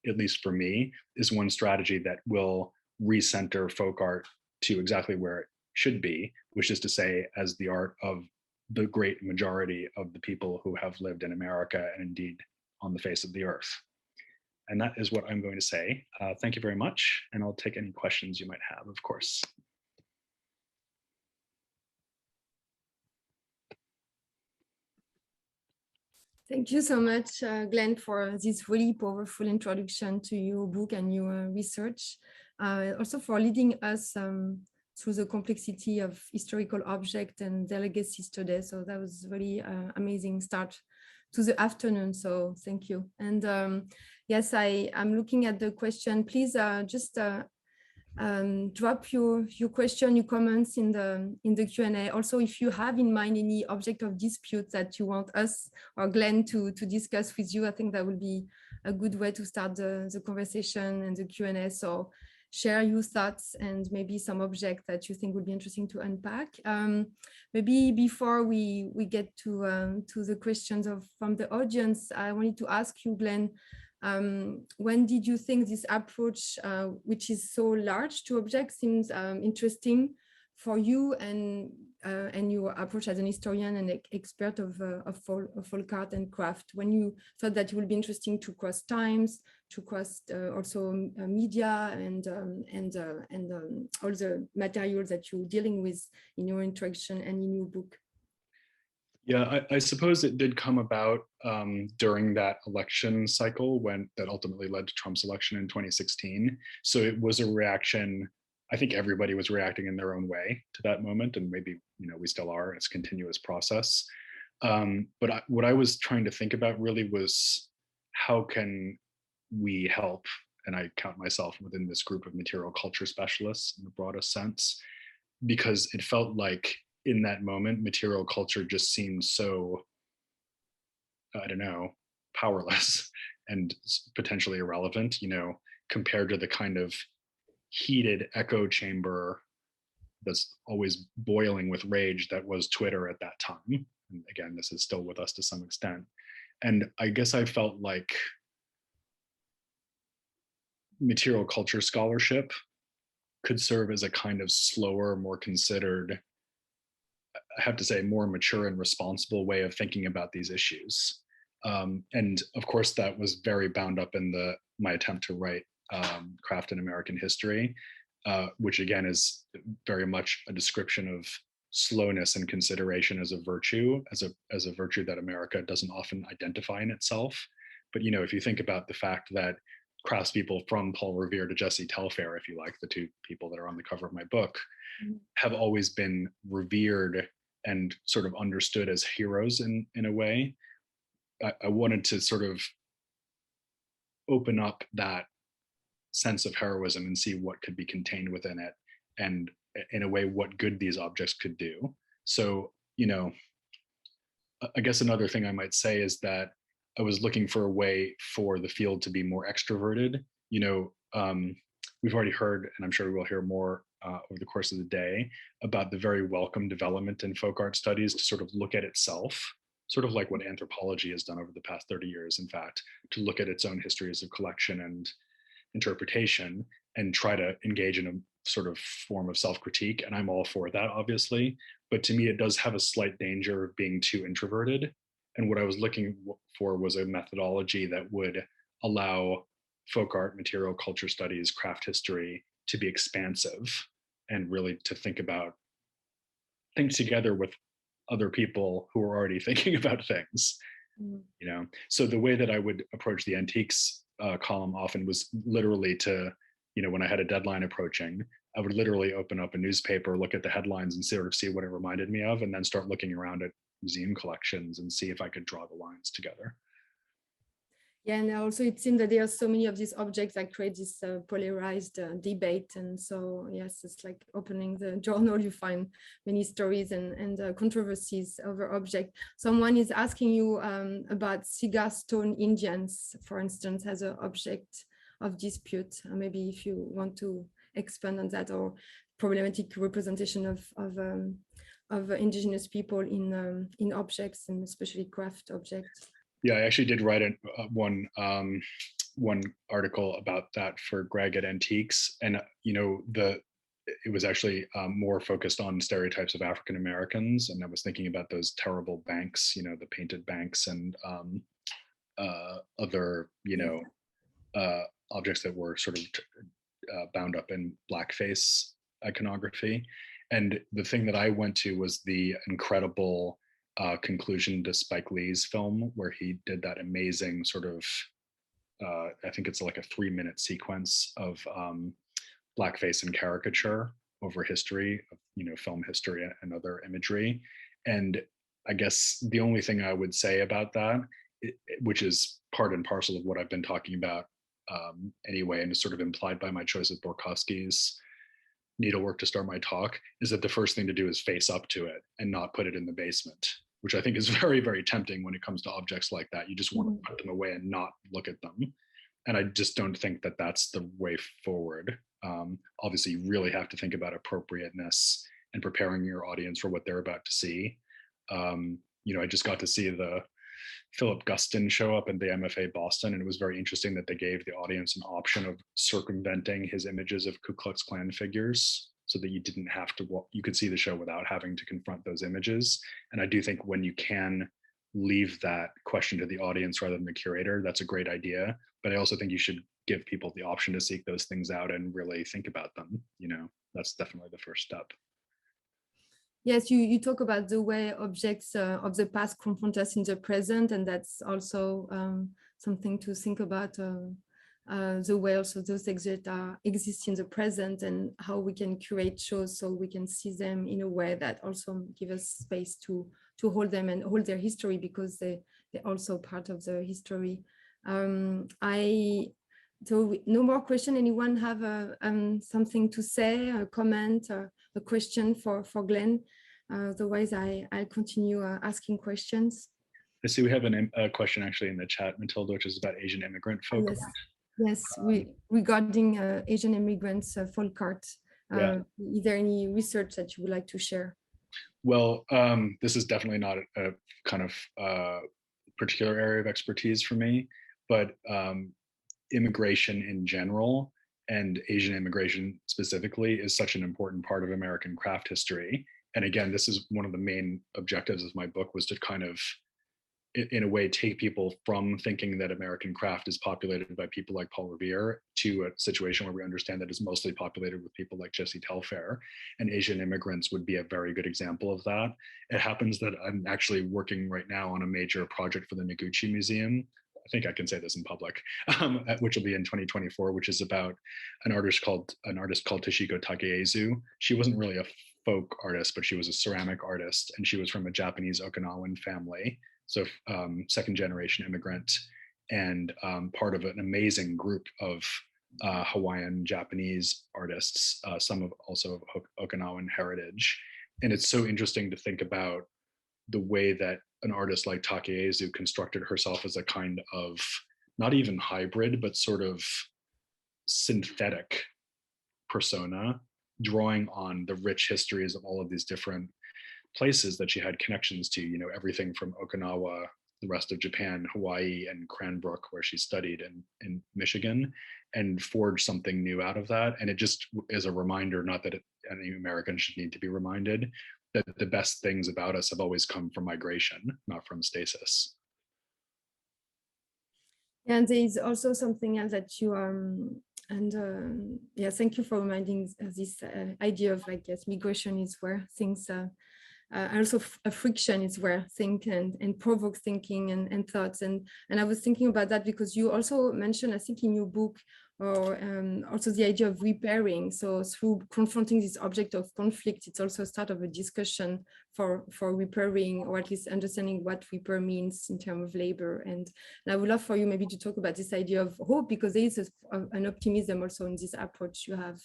at least for me, is one strategy that will recenter folk art to exactly where it should be, which is to say, as the art of the great majority of the people who have lived in America and indeed on the face of the earth. And that is what I'm going to say. Thank you very much. And I'll take any questions you might have, of course. Thank you so much, Glenn, for this really powerful introduction to your book and your research. Also for leading us through the complexity of historical object and their legacies today. So that was really amazing start to the afternoon. So thank you. And yes, I'm looking at the question. Please just drop your question, your comments in the Q&A. Also, if you have in mind any object of dispute that you want us or Glenn to discuss with you, I think that will be a good way to start the conversation and the Q&A. So share your thoughts and maybe some object that you think would be interesting to unpack. Maybe before we get to the questions from the audience, I wanted to ask you, Glenn, when did you think this approach, which is so large to objects, seems interesting for you and your approach as an historian and expert of folk art and craft? When you thought that it would be interesting to cross times, to cross also media and all the materials that you're dealing with in your interaction and in your book? Yeah, I suppose it did come about during that election cycle that ultimately led to Trump's election in 2016. So it was a reaction. I think everybody was reacting in their own way to that moment, and maybe we still are. It's a continuous process. But what I was trying to think about really was, how can we help? And I count myself within this group of material culture specialists in the broadest sense, because it felt like in that moment, material culture just seemed so, I don't know, powerless and potentially irrelevant, compared to the kind of heated echo chamber that's always boiling with rage that was Twitter at that time. And again, this is still with us to some extent. And I guess I felt like material culture scholarship could serve as a kind of slower, more considered, I have to say, more mature and responsible way of thinking about these issues. And of course, that was very bound up in my attempt to write Craft in American History, which again is very much a description of slowness and consideration as a virtue, as a virtue that America doesn't often identify in itself. But if you think about the fact that craftspeople from Paul Revere to Jesse Telfair, if you like, the two people that are on the cover of my book, have always been revered and sort of understood as heroes in a way. I wanted to sort of open up that sense of heroism and see what could be contained within it, and in a way, what good these objects could do. So, I guess another thing I might say is that I was looking for a way for the field to be more extroverted. We've already heard, and I'm sure we will hear more over the course of the day, about the very welcome development in folk art studies to sort of look at itself, sort of like what anthropology has done over the past 30 years, in fact, to look at its own histories of collection and interpretation and try to engage in a sort of form of self-critique. And I'm all for that, obviously. But to me, it does have a slight danger of being too introverted. And what I was looking for was a methodology that would allow folk art, material culture studies, craft history to be expansive and really to think together with other people who are already thinking about things. So the way that I would approach the antiques column often was literally to, when I had a deadline approaching, I would literally open up a newspaper, look at the headlines and sort of see what it reminded me of, and then start looking around at museum collections and see if I could draw the lines together. Yeah, and also it seems that there are so many of these objects that create this polarized debate. And so, yes, it's like opening the journal, you find many stories and controversies over objects. Someone is asking you about cigar stone Indians, for instance, as an object of dispute. Maybe if you want to expand on that, or problematic representation of indigenous people in objects, and especially craft objects. Yeah, I actually did write one article about that for Greg at Antiques, and it was actually more focused on stereotypes of African Americans, and I was thinking about those terrible banks, the painted banks and other objects that were sort of bound up in blackface iconography. And the thing that I went to was the incredible conclusion to Spike Lee's film, where he did that amazing sort of, I think it's like a 3-minute sequence of blackface and caricature over history, film history and other imagery. And I guess the only thing I would say about that, which is part and parcel of what I've been talking about anyway, and is sort of implied by my choice of Borkowski's needlework to start my talk, is that the first thing to do is face up to it and not put it in the basement, which I think is very, very tempting when it comes to objects like that. You just want to put them away and not look at them. And I just don't think that that's the way forward. Obviously, you really have to think about appropriateness and preparing your audience for what they're about to see. I just got to see the Philip Guston show up in the MFA Boston, and it was very interesting that they gave the audience an option of circumventing his images of Ku Klux Klan figures, so that you didn't have to, you could see the show without having to confront those images. And I do think when you can leave that question to the audience rather than the curator, that's a great idea. But I also think you should give people the option to seek those things out and really think about them. That's definitely the first step. Yes, you talk about the way objects of the past confront us in the present, and that's also something to think about, the way also those exist in the present, and how we can curate shows so we can see them in a way that also give us space to hold them and hold their history, because they're also part of the history. So no more question. Anyone have something to say, a comment, a question for Glenn? Otherwise, I'll continue asking questions. I see we have a question actually in the chat, Matilda, which is about Asian immigrant folk art. Yes, regarding Asian immigrants folk art. Is there any research that you would like to share? Well, this is definitely not a kind of particular area of expertise for me, but immigration in general, and Asian immigration specifically, is such an important part of American craft history. And again, this is one of the main objectives of my book, was to kind of, in a way, take people from thinking that American craft is populated by people like Paul Revere to a situation where we understand that it's mostly populated with people like Jesse Telfair, and Asian immigrants would be a very good example of that. It happens that I'm actually working right now on a major project for the Noguchi Museum. I think I can say this in public, which will be in 2024, which is about an artist called Toshiko Takeezu. She wasn't really a folk artist, but she was a ceramic artist, and she was from a Japanese Okinawan family. So second generation immigrant, and part of an amazing group of Hawaiian, Japanese artists, some of also of Okinawan heritage. And it's so interesting to think about the way that an artist like Takeezu constructed herself as a kind of not even hybrid, but sort of synthetic persona, drawing on the rich histories of all of these different places that she had connections to, you know, everything from Okinawa, the rest of Japan, Hawaii, and Cranbrook, where she studied in Michigan, and forged something new out of that. And it just is a reminder, not that any American should need to be reminded, that the best things about us have always come from migration, not from stasis. And there is also something else that you yeah, thank you for reminding this idea of, like, yes, migration is where things also a friction is where think and provoke thinking and thoughts. And I was thinking about that because you also mentioned, I think in your book, or also the idea of repairing. So through confronting this object of conflict, it's also a start of a discussion for repairing, or at least understanding what repair means in terms of labor. And I would love for you maybe to talk about this idea of hope, because there is an optimism also in this approach you have.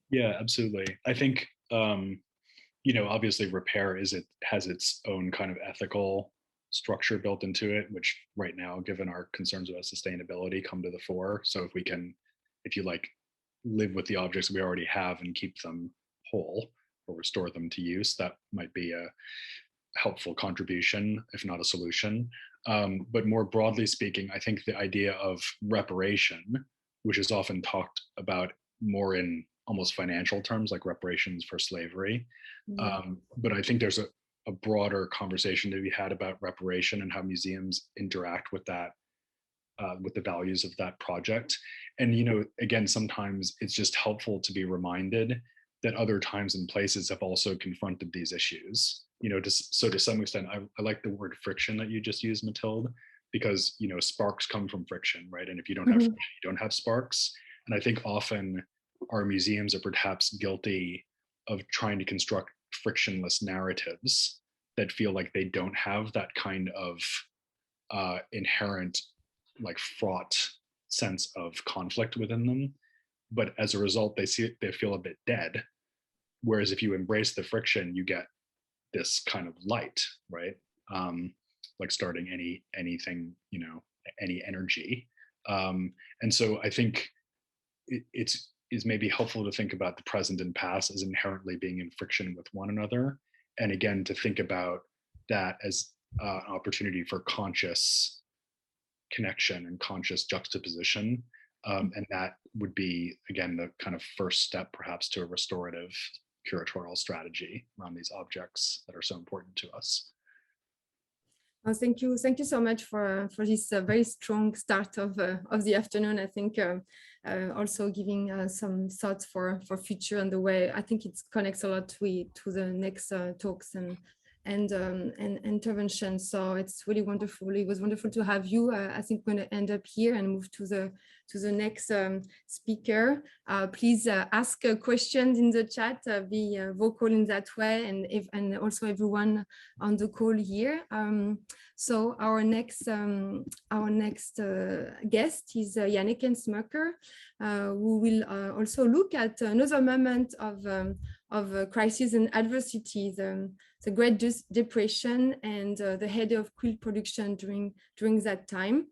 Yeah, absolutely. I think, you know, obviously repair has its own kind of ethical structure built into it, which right now, given our concerns about sustainability, come to the fore. So if we can, if you like, live with the objects we already have and keep them whole or restore them to use, that might be a helpful contribution, if not a solution. But more broadly speaking, I think the idea of reparation, which is often talked about more in almost financial terms, like reparations for slavery. But I think there's a broader conversation to be had about reparation and how museums interact with that, with the values of that project. And, you know, again, sometimes it's just helpful to be reminded that other times and places have also confronted these issues. You know, so to some extent, I like the word friction that you just used, Mathilde, because, you know, sparks come from friction, right? And if you don't have friction, you don't have sparks. And I think often our museums are perhaps guilty of trying to construct frictionless narratives that feel like they don't have that kind of inherent, like, fraught sense of conflict within them. But as a result, they feel a bit dead. Whereas if you embrace the friction, you get this kind of light, right? Like starting anything, you know, any energy. And so I think it's maybe helpful to think about the present and past as inherently being in friction with one another. And again, to think about that as an opportunity for conscious connection and conscious juxtaposition. And that would be, again, the kind of first step perhaps to a restorative curatorial strategy around these objects that are so important to us. Oh, thank you so much for this very strong start of the afternoon. I think also giving some thoughts for future, and the way I think it connects a lot to the next talks and interventions. So it's really wonderful. It was wonderful to have you. I think we're going to end up here and move to the next speaker. Please ask questions in the chat, be vocal in that way, and also everyone on the call here. So our next guest is Janneke Smucker, who will also look at another moment of crisis and adversity, the Great Depression, and the head of quilt production during that time.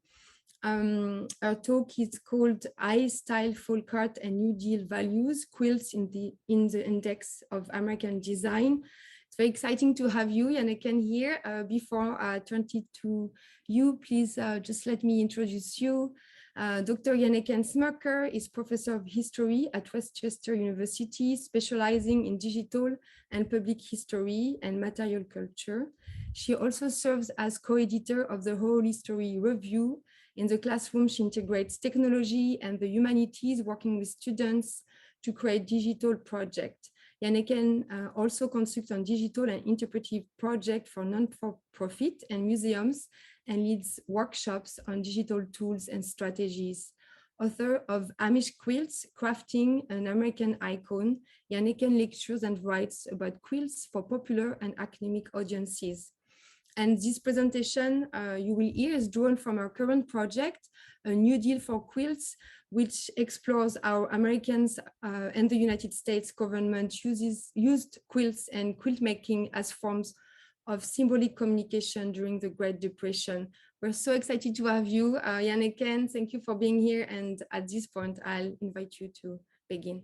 Our talk is called "I Style Folk Art and New Deal Values: Quilts in the Index of American Design." It's very exciting to have you, Janneke, here. Before I turn it to you, please just let me introduce you. Dr. Janneke Smucker is professor of history at Westchester University, specializing in digital and public history and material culture. She also serves as co-editor of the Whole History Review. In the classroom, she integrates technology and the humanities, working with students to create digital projects. Janneke also consults on digital and interpretive projects for non-for-profit and museums, and leads workshops on digital tools and strategies. Author of Amish Quilts, Crafting an American Icon, Janneke lectures and writes about quilts for popular and academic audiences. And this presentation you will hear is drawn from our current project, A New Deal for Quilts, which explores how Americans and the United States government used quilts and quilt making as forms of symbolic communication during the Great Depression. We're so excited to have you, Janneke. Thank you for being here. And at this point, I'll invite you to begin.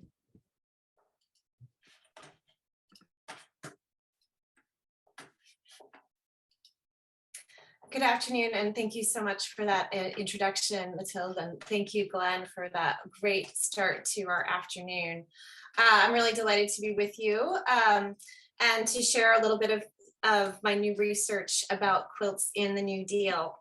Good afternoon, and thank you so much for that introduction, Mathilde, and thank you, Glenn, for that great start to our afternoon. I'm really delighted to be with you and to share a little bit of my new research about quilts in the New Deal.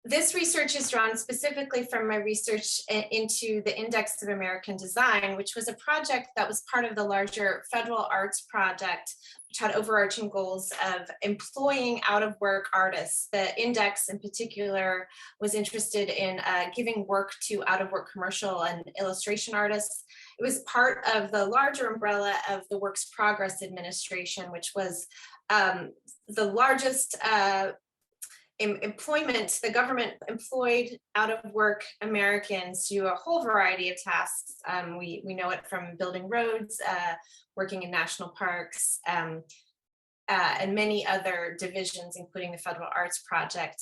This research is drawn specifically from my research into the Index of American Design, which was a project that was part of the larger federal arts project, which had overarching goals of employing out-of-work artists. The Index in particular was interested in giving work to out-of-work commercial and illustration artists. It was part of the larger umbrella of the Works Progress Administration, which was the largest employment. The government employed out-of-work Americans to do a whole variety of tasks. We know it from building roads, working in national parks, and many other divisions, including the Federal Arts Project.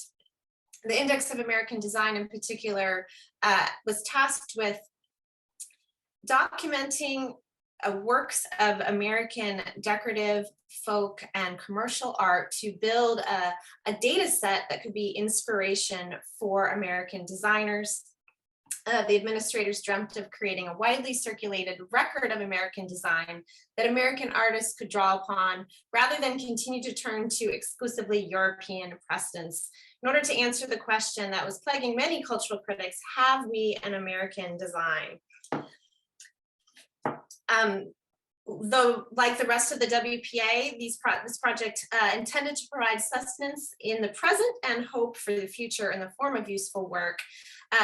The Index of American Design in particular was tasked with documenting works of American decorative, folk, and commercial art to build a data set that could be inspiration for American designers. The administrators dreamt of creating a widely circulated record of American design that American artists could draw upon rather than continue to turn to exclusively European precedents. In order to answer the question that was plaguing many cultural critics, have we an American design? Though, like the rest of the WPA, this project intended to provide sustenance in the present and hope for the future in the form of useful work,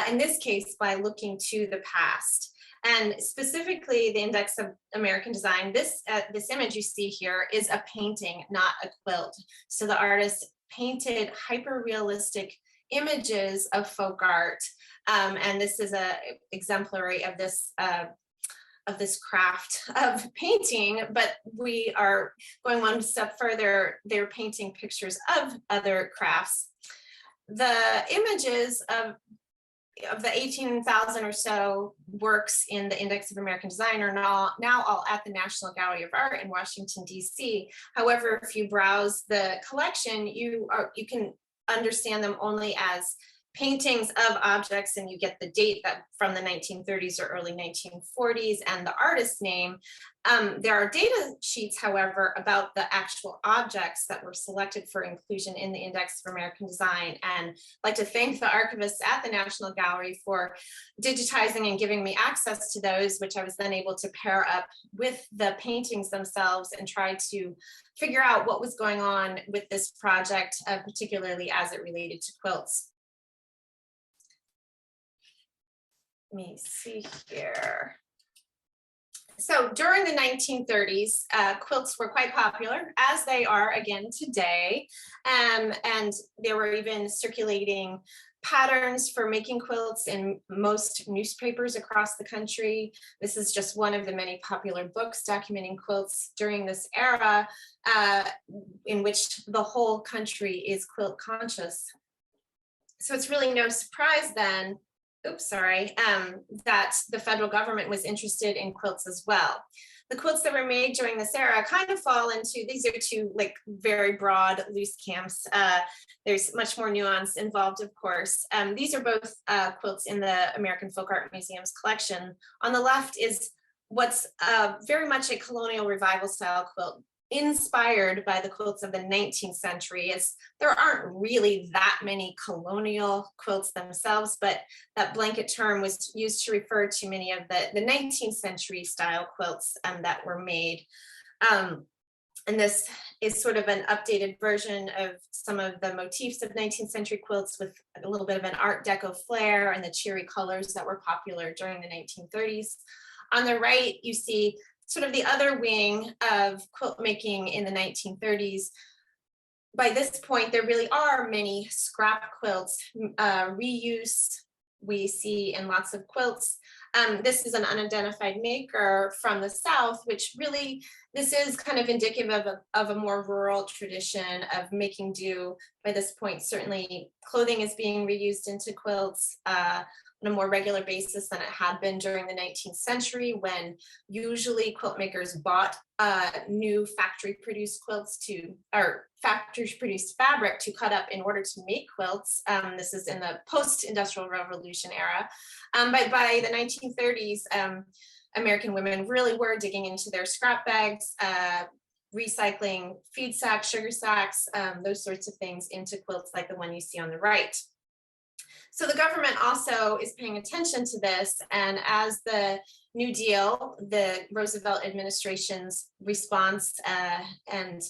in this case by looking to the past. And specifically the Index of American Design, this image you see here is a painting, not a quilt. So the artist painted hyper-realistic images of folk art, and this is an exemplary of this craft of painting, but we are going one step further. They're painting pictures of other crafts. The images of the 18,000 or so works in the Index of American Design are now all at the National Gallery of Art in Washington, D.C. However, if you browse the collection, you can understand them only as paintings of objects, and you get the date that from the 1930s or early 1940s and the artist's name. There are data sheets, however, about the actual objects that were selected for inclusion in the Index of American Design. And I'd like to thank the archivists at the National Gallery for digitizing and giving me access to those, which I was then able to pair up with the paintings themselves and try to figure out what was going on with this project, particularly as it related to quilts. Let me see here. So during the 1930s, quilts were quite popular, as they are again today. And there were even circulating patterns for making quilts in most newspapers across the country. This is just one of the many popular books documenting quilts during this era, in which the whole country is quilt conscious. So it's really no surprise then, that the federal government was interested in quilts as well. The quilts that were made during this era kind of fall into, these are two like very broad, loose camps. There's much more nuance involved, of course. These are both quilts in the American Folk Art Museum's collection. On the left is what's very much a colonial revival style quilt, inspired by the quilts of the 19th century. There aren't really that many colonial quilts themselves, but that blanket term was used to refer to many of the 19th century style quilts that were made. And this is sort of an updated version of some of the motifs of 19th century quilts with a little bit of an Art Deco flair and the cheery colors that were popular during the 1930s. On the right, you see sort of the other wing of quilt making in the 1930s. By this point, there really are many scrap quilts, reuse we see in lots of quilts. This is an unidentified maker from the South, which really, this is kind of indicative of a more rural tradition of making do. By this point, certainly clothing is being reused into quilts on a more regular basis than it had been during the 19th century, when usually quilt makers bought new factory produced quilts or factory produced fabric to cut up in order to make quilts. This is in the post-industrial revolution era. But by the 1930s, American women really were digging into their scrap bags, recycling feed sacks, sugar sacks, those sorts of things into quilts like the one you see on the right. So the government also is paying attention to this, and as the New Deal, the Roosevelt administration's response and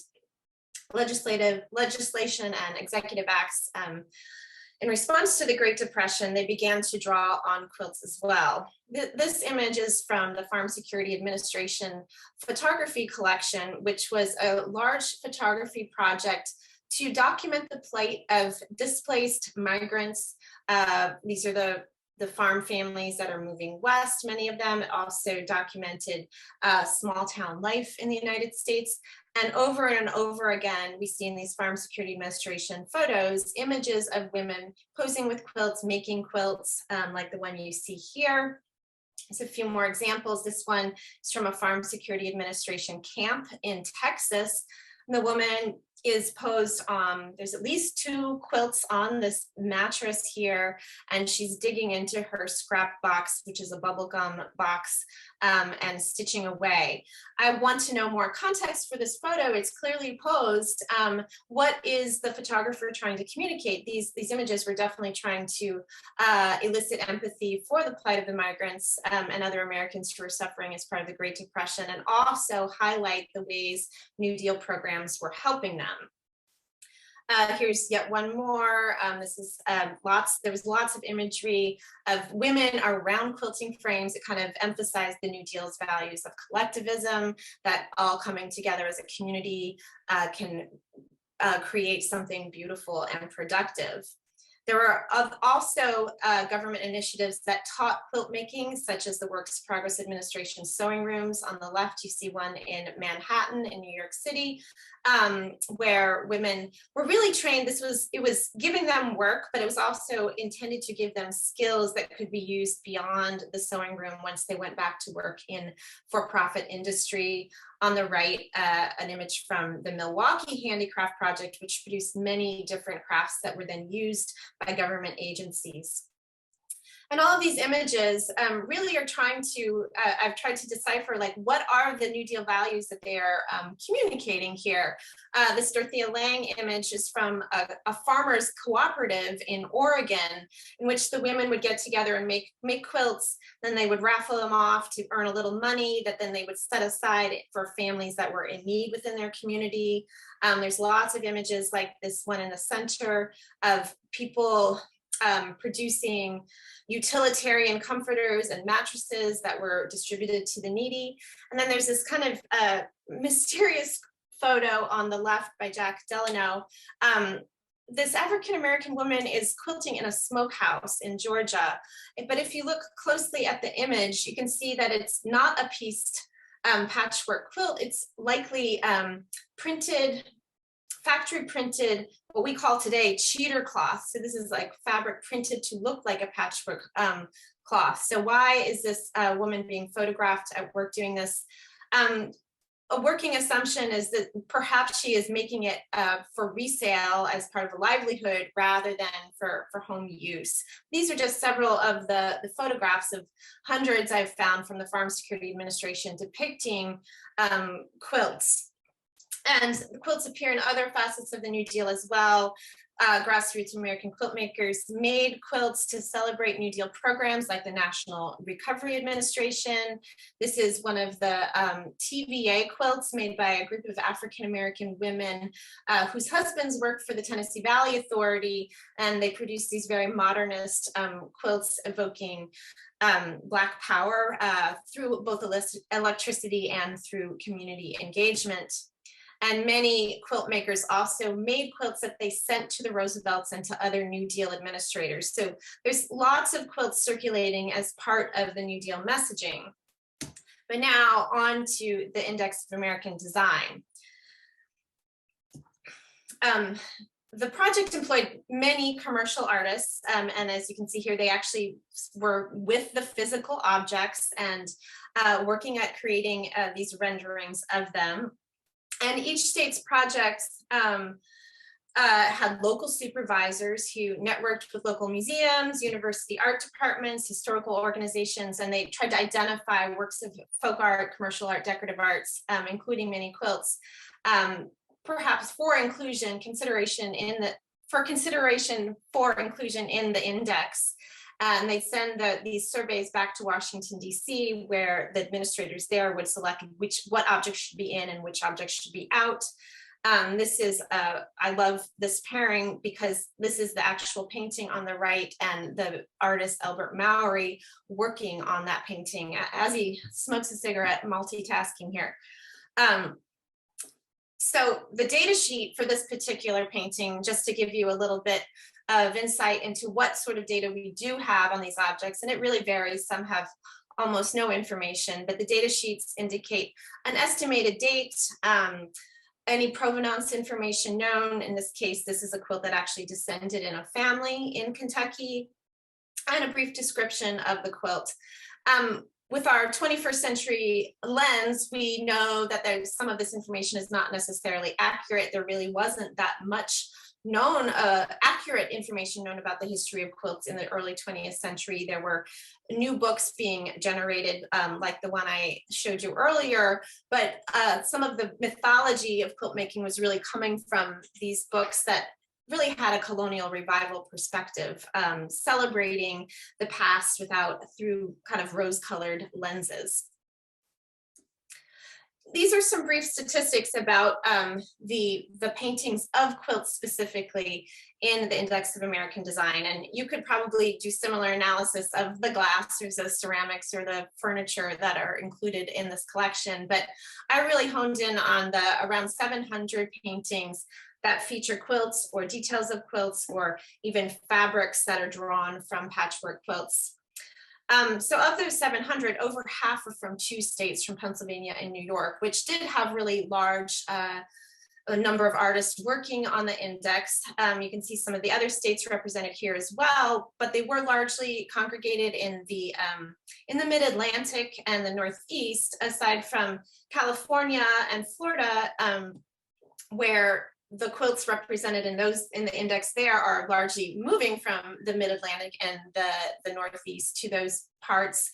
legislation and executive acts in response to the Great Depression, they began to draw on quilts as well. This image is from the Farm Security Administration photography collection, which was a large photography project to document the plight of displaced migrants. These are the farm families that are moving west, many of them. It also documented small town life in the United States. And over again, we see in these Farm Security Administration photos, images of women posing with quilts, making quilts, like the one you see here. There's a few more examples. This one is from a Farm Security Administration camp in Texas. And the woman is posed on, there's at least 2 quilts on this mattress here, and she's digging into her scrap box, which is a bubblegum box, and stitching away. I want to know more context for this photo. It's clearly posed. What is the photographer trying to communicate? These images were definitely trying to elicit empathy for the plight of the migrants and other Americans who were suffering as part of the Great Depression, and also highlight the ways New Deal programs were helping them. Here's yet one more. This is there was lots of imagery of women around quilting frames. It kind of emphasized the New Deal's values of collectivism, that all coming together as a community can create something beautiful and productive. There were also government initiatives that taught quilt making, such as the Works Progress Administration sewing rooms. On the left, you see one in Manhattan in New York City, where women were really trained. It was giving them work, but it was also intended to give them skills that could be used beyond the sewing room once they went back to work in for-profit industry. On the right, an image from the Milwaukee Handicraft Project, which produced many different crafts that were then used by government agencies. And all of these images really are trying to, I've tried to decipher, like, what are the New Deal values that they are communicating here? This Dorothea Lange image is from a farmers cooperative in Oregon, in which the women would get together and make quilts. Then they would raffle them off to earn a little money that then they would set aside for families that were in need within their community. There's lots of images like this one in the center of people producing utilitarian comforters and mattresses that were distributed to the needy. And then there's this kind of mysterious photo on the left by Jack Delano. This African-American woman is quilting in a smokehouse in Georgia. But if you look closely at the image, you can see that it's not a pieced patchwork quilt. It's likely factory printed, what we call today cheater cloth. So this is like fabric printed to look like a patchwork cloth. So why is this woman being photographed at work doing this? A working assumption is that perhaps she is making it for resale as part of a livelihood rather than for home use. These are just several of the photographs of hundreds I've found from the Farm Security Administration depicting quilts. And the quilts appear in other facets of the New Deal as well. grassroots American quilt makers made quilts to celebrate New Deal programs like the National Recovery Administration. This is one of the TVA quilts made by a group of African-American women whose husbands worked for the Tennessee Valley Authority, and they produced these very modernist quilts evoking Black power through both electricity and through community engagement. And many quilt makers also made quilts that they sent to the Roosevelts and to other New Deal administrators. So there's lots of quilts circulating as part of the New Deal messaging. But now on to the Index of American Design. The project employed many commercial artists, and as you can see here, they actually were with the physical objects and working at creating these renderings of them. And each state's projects had local supervisors who networked with local museums, university art departments, historical organizations, and they tried to identify works of folk art, commercial art, decorative arts, including many quilts, perhaps for inclusion, consideration for inclusion in the index. And they send these surveys back to Washington, D.C., where the administrators there would select what objects should be in and which objects should be out. This is, I love this pairing because this is the actual painting on the right and the artist Albert Mowry working on that painting as he smokes a cigarette, multitasking here. So the data sheet for this particular painting, just to give you a little bit of insight into what sort of data we do have on these objects, and it really varies. Some have almost no information, but the data sheets indicate an estimated date, any provenance information known. In this case, this is a quilt that actually descended in a family in Kentucky, and a brief description of the quilt. With our 21st century lens, we know that there's some of this information is not necessarily accurate. There really wasn't that much known, accurate information known about the history of quilts in the early 20th century. There were new books being generated, like the one I showed you earlier, but some of the mythology of quilt making was really coming from these books that really had a colonial revival perspective, celebrating the past through kind of rose-colored lenses. These are some brief statistics about the paintings of quilts specifically in the Index of American Design. And you could probably do similar analysis of the glass or the ceramics or the furniture that are included in this collection. But I really honed in on the around 700 paintings that feature quilts or details of quilts or even fabrics that are drawn from patchwork quilts. So of those 700, over half are from 2 states, from Pennsylvania and New York, which did have really large a number of artists working on the index. You can see some of the other states represented here as well, but they were largely congregated in the mid-Atlantic and the Northeast, aside from California and Florida, where the quilts represented in the index there are largely moving from the mid-Atlantic and the Northeast to those parts.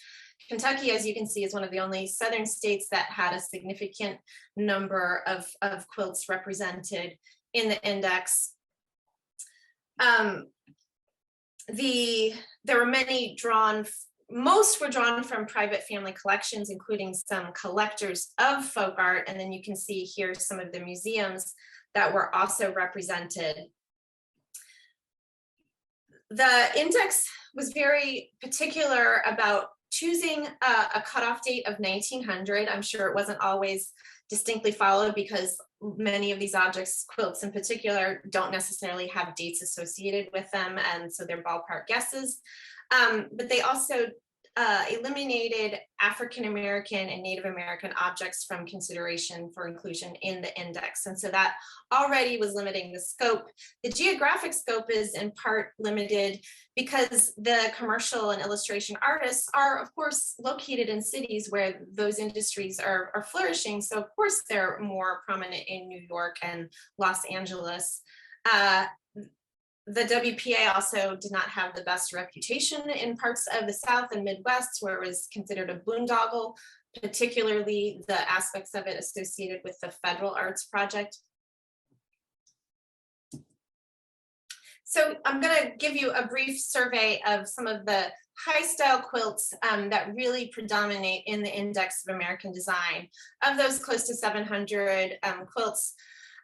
Kentucky, as you can see, is one of the only southern states that had a significant number of quilts represented in the index. There were many most were drawn from private family collections, including some collectors of folk art. And then you can see here some of the museums that were also represented. The index was very particular about choosing a cutoff date of 1900. I'm sure it wasn't always distinctly followed because many of these objects, quilts in particular, don't necessarily have dates associated with them, and so they're ballpark guesses. But they also eliminated African-American and Native American objects from consideration for inclusion in the index. And so that already was limiting the scope. The geographic scope is in part limited because the commercial and illustration artists are, of course, located in cities where those industries are flourishing. So of course, they're more prominent in New York and Los Angeles. The WPA also did not have the best reputation in parts of the South and Midwest, where it was considered a boondoggle, particularly the aspects of it associated with the Federal Arts Project. So I'm going to give you a brief survey of some of the high style quilts that really predominate in the Index of American Design. Of those close to 700 quilts,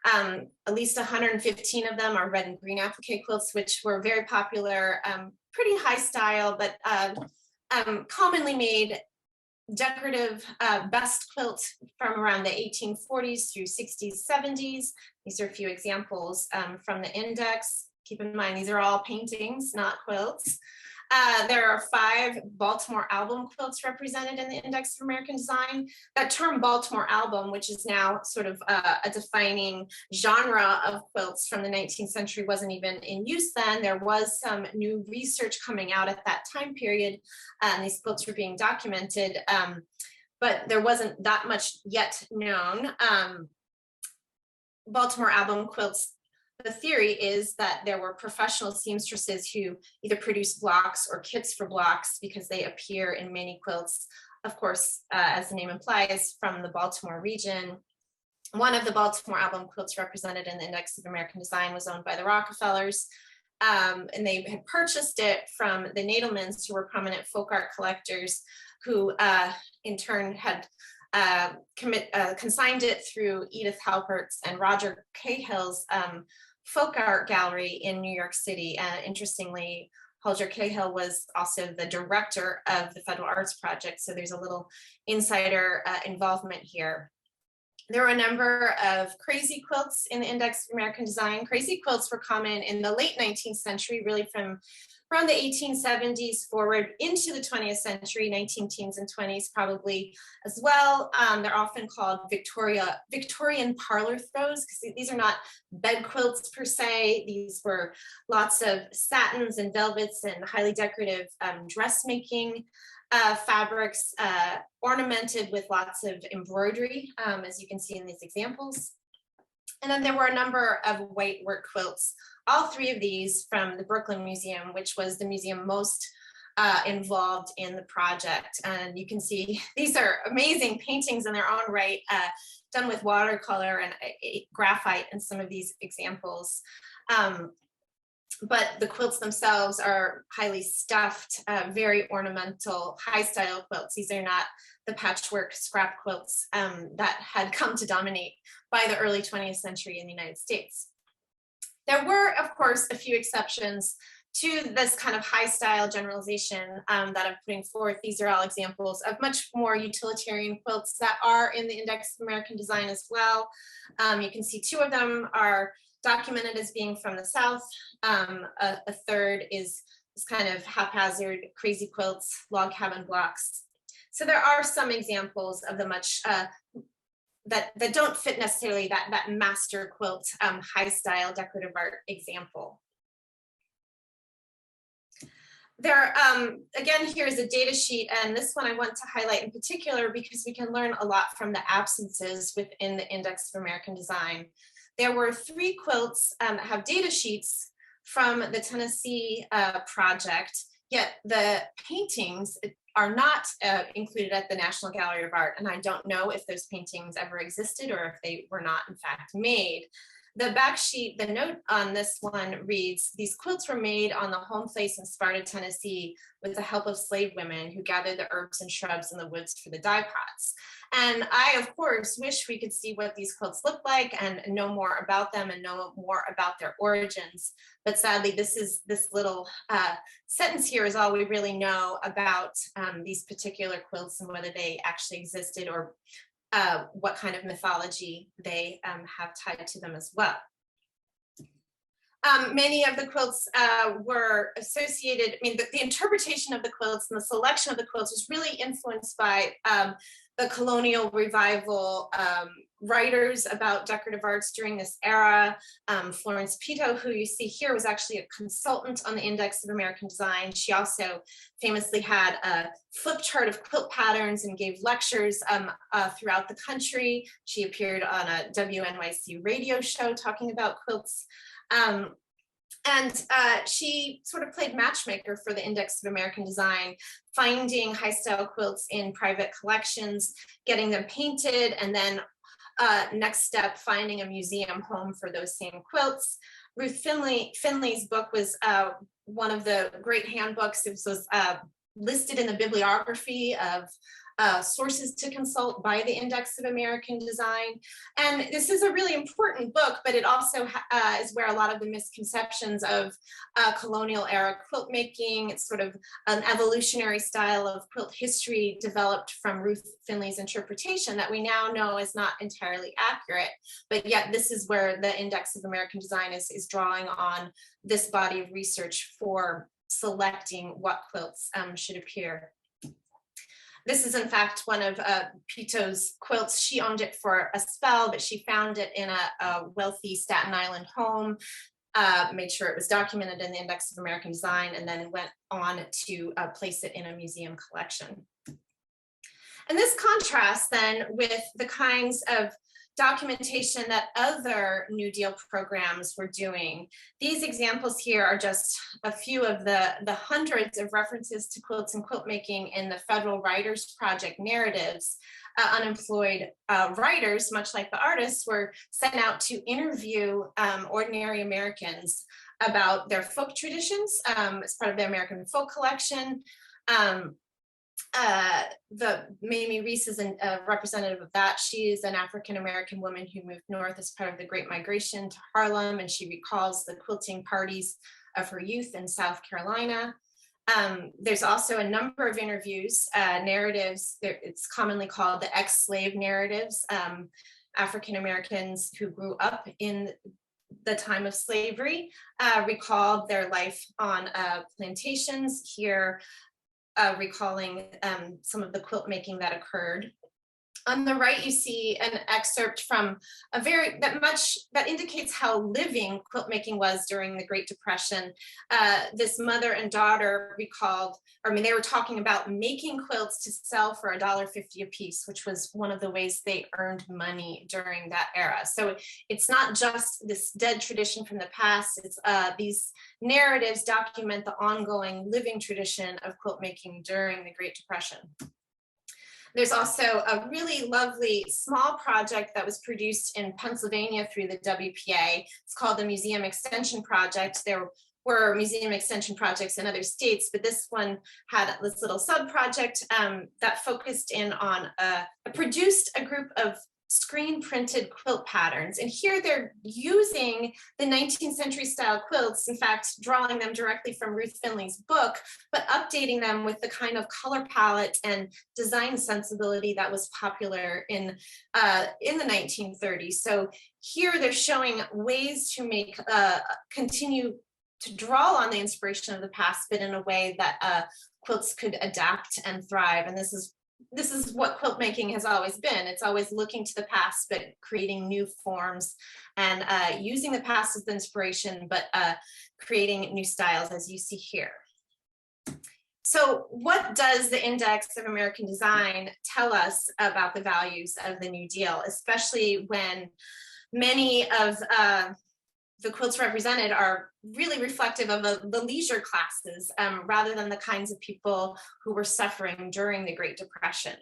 at least 115 of them are red and green applique quilts, which were very popular, pretty high style, but commonly made decorative best quilt from around the 1840s through 60s, 70s. These are a few examples from the Index. Keep in mind, these are all paintings, not quilts. There are 5 Baltimore album quilts represented in the Index of American Design. That term Baltimore album, which is now sort of a defining genre of quilts from the 19th century, wasn't even in use then. There was some new research coming out at that time period, and these quilts were being documented, but there wasn't that much yet known. Baltimore album quilts, the theory is that there were professional seamstresses who either produced blocks or kits for blocks because they appear in many quilts, of course, as the name implies, from the Baltimore region. One of the Baltimore album quilts represented in the Index of American Design was owned by the Rockefellers, and they had purchased it from the Nadelmans, who were prominent folk art collectors, who in turn had consigned it through Edith Halpert's and Roger Cahill's folk art gallery in New York City. Interestingly, Roger Cahill was also the director of the Federal Arts Project, so there's a little insider involvement here. There were a number of crazy quilts in the Index of American Design. Crazy quilts were common in the late 19th century, really from around the 1870s forward into the 20th century, 19 teens and 20s probably as well. They're often called Victorian parlor throws, because these are not bed quilts per se. These were lots of satins and velvets and highly decorative dressmaking fabrics, ornamented with lots of embroidery, as you can see in these examples. And then there were a number of white work quilts, all 3 of these from the Brooklyn Museum, which was the museum most involved in the project. And you can see these are amazing paintings in their own right, done with watercolor and graphite in some of these examples. But the quilts themselves are highly stuffed, very ornamental, high style quilts. These are not the patchwork scrap quilts that had come to dominate by the early 20th century in the United States. There were, of course, a few exceptions to this kind of high style generalization that I'm putting forth. These are all examples of much more utilitarian quilts that are in the Index of American Design as well. You can see 2 of them are documented as being from the South. A third is kind of haphazard crazy quilts, log cabin blocks. So there are some examples of the much that don't fit necessarily that master quilt high style decorative art example. There, again, here's a data sheet, and this one I want to highlight in particular because we can learn a lot from the absences within the Index of American Design. There were 3 quilts that have data sheets from the Tennessee project, yet the paintings are not included at the National Gallery of Art, and I don't know if those paintings ever existed or if they were not in fact made. The back sheet, the note on this one reads, "These quilts were made on the home place in Sparta, Tennessee, with the help of slave women who gathered the herbs and shrubs in the woods for the dye pots." And I, of course, wish we could see what these quilts look like and know more about them and know more about their origins. But sadly, this little sentence here is all we really know about these particular quilts and whether they actually existed or what kind of mythology they have tied to them as well. Many of the quilts were associated, I mean, the interpretation of the quilts and the selection of the quilts was really influenced by the colonial revival writers about decorative arts during this era. Florence Pito, who you see here, was actually a consultant on the Index of American Design. She also famously had a flip chart of quilt patterns and gave lectures throughout the country. She appeared on a WNYC radio show talking about quilts. And she sort of played matchmaker for the Index of American Design, finding high style quilts in private collections, getting them painted, and then next step, finding a museum home for those same quilts. Ruth Finley's book was one of the great handbooks. It was listed in the bibliography of sources to consult by the Index of American Design. And this is a really important book, but it also is where a lot of the misconceptions of colonial era quilt making, it's sort of an evolutionary style of quilt history developed from Ruth Finley's interpretation that we now know is not entirely accurate. But yet this is where the Index of American Design is drawing on this body of research for selecting what quilts should appear. This is in fact one of Pito's quilts. She owned it for a spell, but she found it in a wealthy Staten Island home, made sure it was documented in the Index of American Design, and then went on to place it in a museum collection. And this contrasts then with the kinds of documentation that other New Deal programs were doing. These examples here are just a few of the hundreds of references to quilts and quilt making in the Federal Writers Project narratives. Unemployed writers, much like the artists, were sent out to interview ordinary Americans about their folk traditions as part of the American Folk Collection. The Mamie Reese is a representative of that. She is an African-American woman who moved north as part of the Great Migration to Harlem, and she recalls the quilting parties of her youth in South Carolina. There's also a number of interviews, narratives. It's commonly called the ex-slave narratives. African-Americans who grew up in the time of slavery recalled their life on plantations here, recalling some of the quilt making that occurred. On the right, you see an excerpt from that indicates how living quilt making was during the Great Depression. This mother and daughter recalled, they were talking about making quilts to sell for $1.50 a piece, which was one of the ways they earned money during that era. So it's not just this dead tradition from the past, it's these narratives document the ongoing living tradition of quilt making during the Great Depression. There's also a really lovely small project that was produced in Pennsylvania through the WPA. It's called the Museum Extension Project. There were museum extension projects in other states, but this one had this little sub-project that focused in on, produced a group of screen printed quilt patterns. And here they're using the 19th century style quilts, in fact, drawing them directly from Ruth Finley's book, but updating them with the kind of color palette and design sensibility that was popular in the 1930s. So here they're showing ways to make, continue to draw on the inspiration of the past, but in a way that quilts could adapt and thrive. And this is what quilt making has always been. It's always looking to the past, but creating new forms and using the past as the inspiration, but creating new styles, as you see here. So what does the Index of American Design tell us about the values of the New Deal, especially when many of the quilts represented are really reflective of the leisure classes rather than the kinds of people who were suffering during the Great Depression.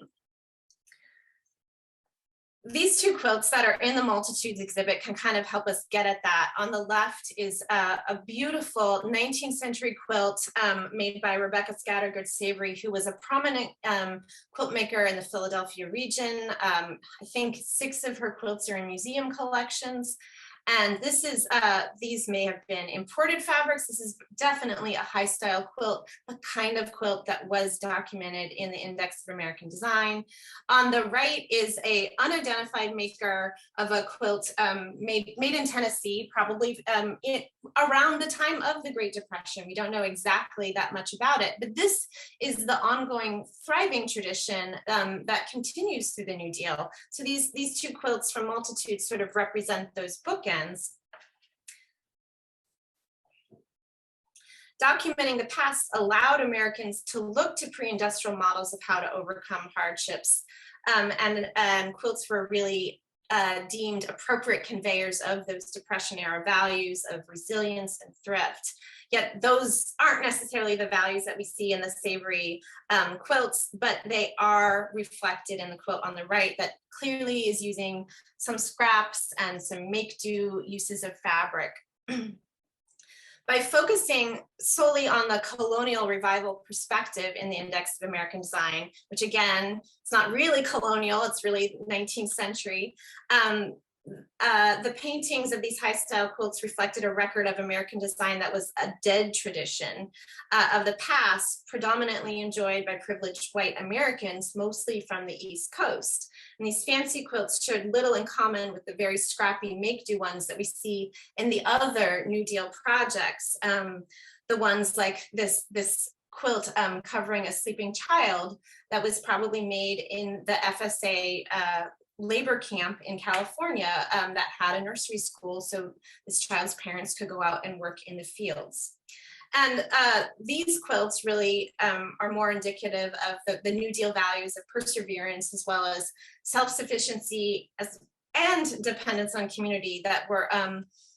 These two quilts that are in the Multitudes exhibit can kind of help us get at that. On the left is a beautiful 19th century quilt made by Rebecca Scattergood Savory, who was a prominent quilt maker in the Philadelphia region. I think 6 of her quilts are in museum collections. And this is, these may have been imported fabrics. This is definitely a high style quilt, the kind of quilt that was documented in the Index of American Design. On the right is a unidentified maker of a quilt made in Tennessee, probably around the time of the Great Depression. We don't know exactly that much about it, but this is the ongoing thriving tradition that continues through the New Deal. So these two quilts from Multitudes sort of represent those bookends. Documenting the past allowed Americans to look to pre-industrial models of how to overcome hardships, and quilts were really deemed appropriate conveyors of those Depression era values of resilience and thrift. Yet those aren't necessarily the values that we see in the Savory quilts, but they are reflected in the quilt on the right that clearly is using some scraps and some make-do uses of fabric. By focusing solely on the colonial revival perspective in the Index of American Design, which again, it's not really colonial, it's really 19th century, the paintings of these high-style quilts reflected a record of American design that was a dead tradition of the past, predominantly enjoyed by privileged white Americans, mostly from the East Coast. And these fancy quilts showed little in common with the very scrappy make-do ones that we see in the other New Deal projects. The ones like this quilt covering a sleeping child that was probably made in the FSA labor camp in California that had a nursery school, so this child's parents could go out and work in the fields. And these quilts really are more indicative of the New Deal values of perseverance, as well as self-sufficiency and dependence on community that were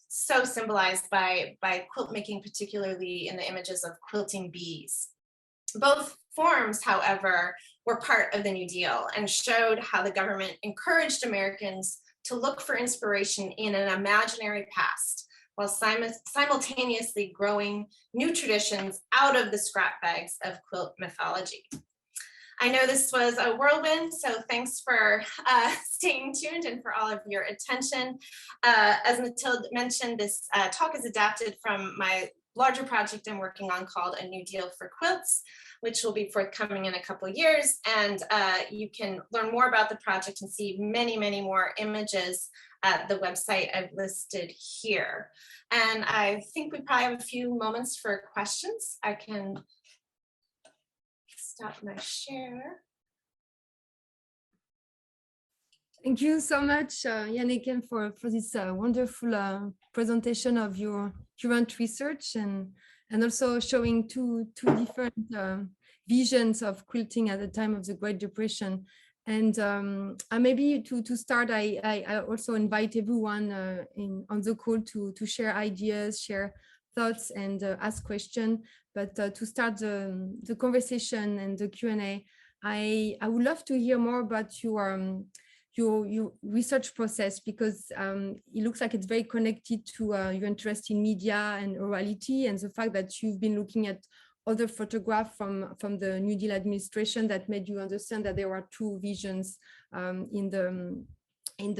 so symbolized by quilt making, particularly in the images of quilting bees. Both forms, however, were part of the New Deal and showed how the government encouraged Americans to look for inspiration in an imaginary past, while simultaneously growing new traditions out of the scrap bags of quilt mythology. I know this was a whirlwind, so thanks for staying tuned and for all of your attention. As Mathilde mentioned, this talk is adapted from my larger project I'm working on called A New Deal for Quilts, which will be forthcoming in a couple of years. And you can learn more about the project and see many, many more images at the website I've listed here. And I think we probably have a few moments for questions. I can stop my share. Thank you so much, Yannick, for this wonderful presentation of your current research and also showing two different visions of quilting at the time of the Great Depression. And maybe to start, I also invite everyone on the call to share ideas, share thoughts, and ask questions. But to start the conversation and the Q&A, I would love to hear more about your research process, because it looks like it's very connected to your interest in media and orality, and the fact that you've been looking at other photographs from the New Deal administration that made you understand that there are two visions in the New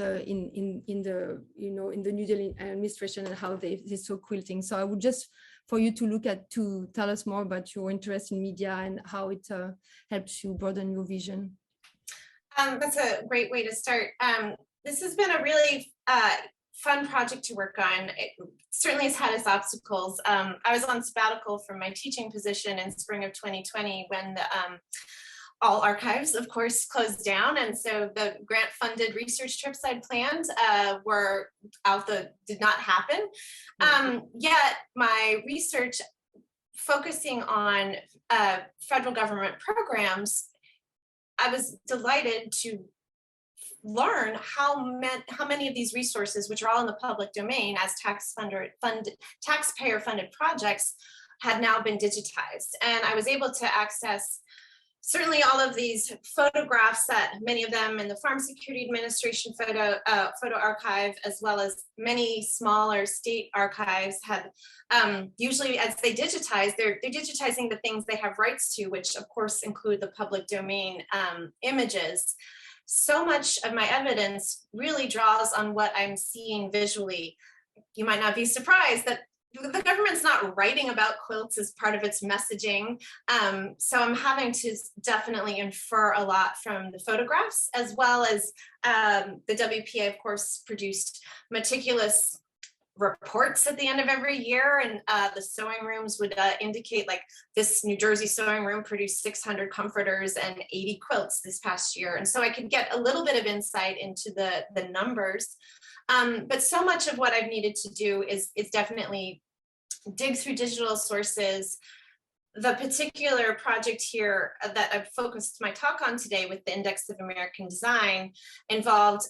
Deal administration and how they saw quilting. So I would just for you to tell us more about your interest in media and how it helps you broaden your vision. That's a great way to start. This has been a really fun project to work on. It certainly has had its obstacles. I was on sabbatical from my teaching position in spring of 2020 when the all archives, of course, closed down. And so the grant funded research trips I'd planned did not happen. Yet my research focusing on federal government programs, I was delighted to learn how many of these resources, which are all in the public domain as taxpayer funded projects, had now been digitized. And I was able to access certainly all of these photographs, that many of them in the Farm Security Administration photo archive, as well as many smaller state archives had, usually as they digitize, they're digitizing the things they have rights to, which of course include the public domain images. So much of my evidence really draws on what I'm seeing visually. You might not be surprised that the government's not writing about quilts as part of its messaging. So I'm having to definitely infer a lot from the photographs, as well as the WPA, of course, produced meticulous reports at the end of every year, and the sewing rooms would indicate, like, this New Jersey sewing room produced 600 comforters and 80 quilts this past year. And so I could get a little bit of insight into the numbers. But so much of what I've needed to do is definitely dig through digital sources. The particular project here that I've focused my talk on today with the Index of American Design involved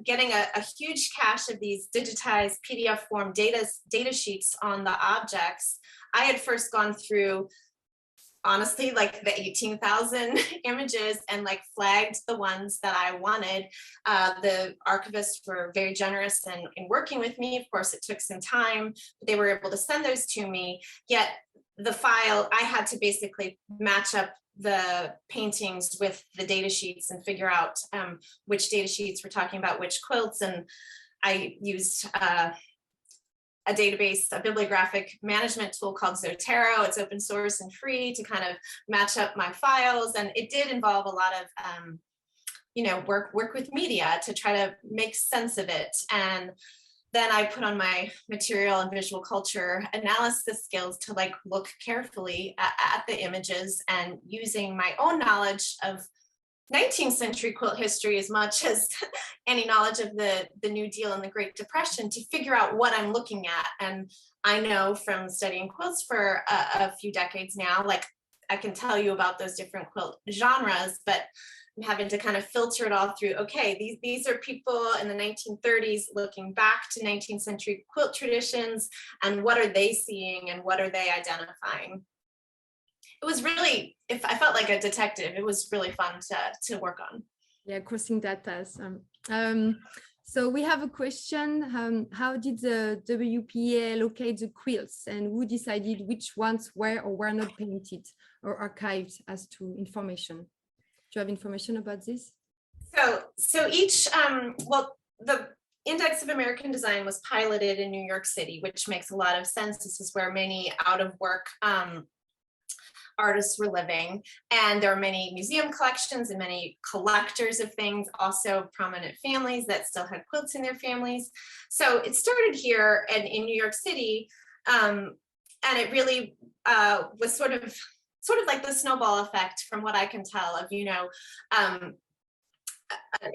getting a huge cache of these digitized PDF form data sheets on the objects. I had first gone through honestly like the 18,000 images and like flagged the ones that I wanted. The archivists were very generous in working with me. Of course, it took some time, but they were able to send those to me. Yet the file, I had to basically match up the paintings with the data sheets and figure out which data sheets were talking about which quilts. And I used a database, a bibliographic management tool called Zotero. It's open source and free to kind of match up my files. And it did involve a lot of, you know, work with media to try to make sense of it. And then I put on my material and visual culture analysis skills to like look carefully at the images, and using my own knowledge of 19th century quilt history as much as any knowledge of the New Deal and the Great Depression to figure out what I'm looking at. And I know from studying quilts for a few decades now, like I can tell you about those different quilt genres, but I'm having to kind of filter it all through. Okay, these are people in the 1930s looking back to 19th century quilt traditions, and what are they seeing and what are they identifying? It was really, if I felt like a detective, it was really fun to work on. Yeah, crossing that task. So we have a question. How did the WPA locate the quilts, and who decided which ones were or were not painted or archived as to information? Do you have information about this? So each, well, the Index of American Design was piloted in New York City, which makes a lot of sense. This is where many out of work artists were living, and there are many museum collections and many collectors of things, also prominent families that still had quilts in their families. So it started here and in New York City, and it really was sort of like the snowball effect, from what I can tell, of, you know, an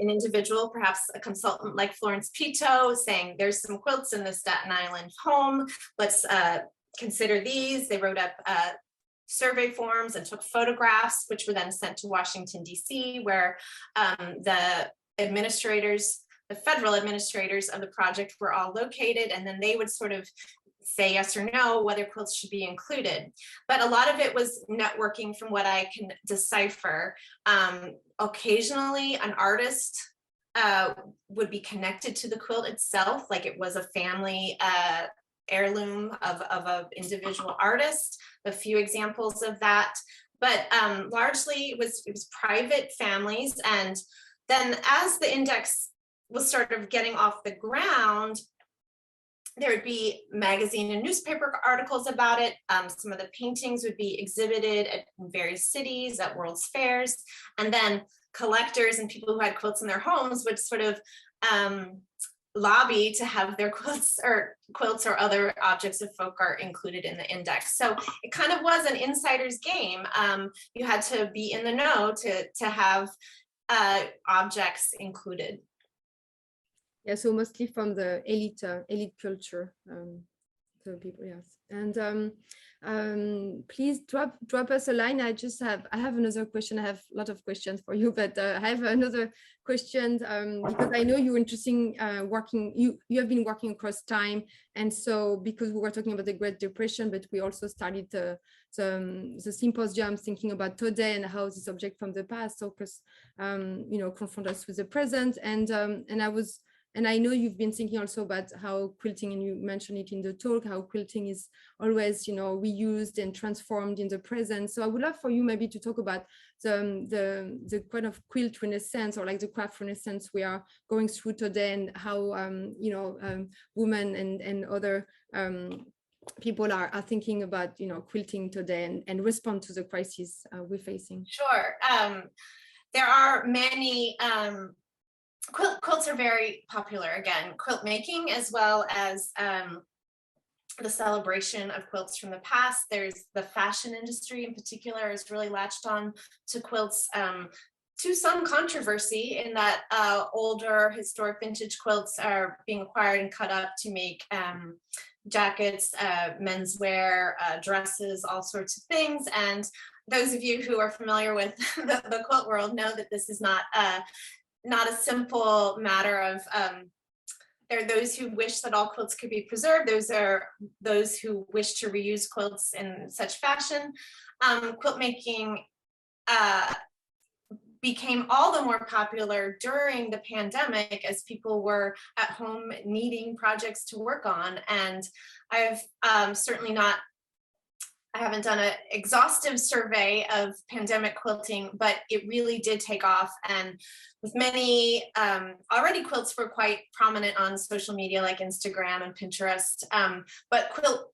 individual, perhaps a consultant like Florence Pito, saying there's some quilts in the Staten Island home, let's consider these. They wrote up survey forms and took photographs, which were then sent to Washington, D.C., where the administrators, the federal administrators of the project were all located, and then they would sort of say yes or no whether quilts should be included. But a lot of it was networking, from what I can decipher. Occasionally an artist would be connected to the quilt itself, like it was a family heirloom of an individual artist. A few examples of that, but largely it was private families. And then as the index was sort of getting off the ground, there would be magazine and newspaper articles about it. Some of the paintings would be exhibited at various cities, at World's Fairs, and then collectors and people who had quilts in their homes would sort of lobby to have their quilts or other objects of folk art included in the index. So it kind of was an insider's game. You had to be in the know to have objects included. Yeah, so mostly from the elite culture, the people, yes. And please drop us a line. I have another question. I have a lot of questions for you, but I have another question because I know you're interesting working. You have been working across time, and so because we were talking about the Great Depression, but we also started the symposium thinking about today and how this object from the past, so you know, confront us with the present. And I know you've been thinking also about how quilting, and you mentioned it in the talk, how quilting is always, you know, reused and transformed in the present. So I would love for you maybe to talk about the kind of quilt renaissance, or like the craft renaissance we are going through today, and how, you know, women and other people are thinking about, you know, quilting today and respond to the crisis we're facing. Sure. There are many quilts are very popular. Again, quilt making, as well as the celebration of quilts from the past. There's the fashion industry in particular is really latched on to quilts, to some controversy, in that older historic vintage quilts are being acquired and cut up to make jackets, menswear, dresses, all sorts of things. And those of you who are familiar with the quilt world know that this is not a simple matter of there are those who wish that all quilts could be preserved. Those are those who wish to reuse quilts in such fashion. Quilt making became all the more popular during the pandemic as people were at home needing projects to work on. And I've certainly not, I haven't done an exhaustive survey of pandemic quilting, but it really did take off. And with many, already quilts were quite prominent on social media like Instagram and Pinterest, but quilt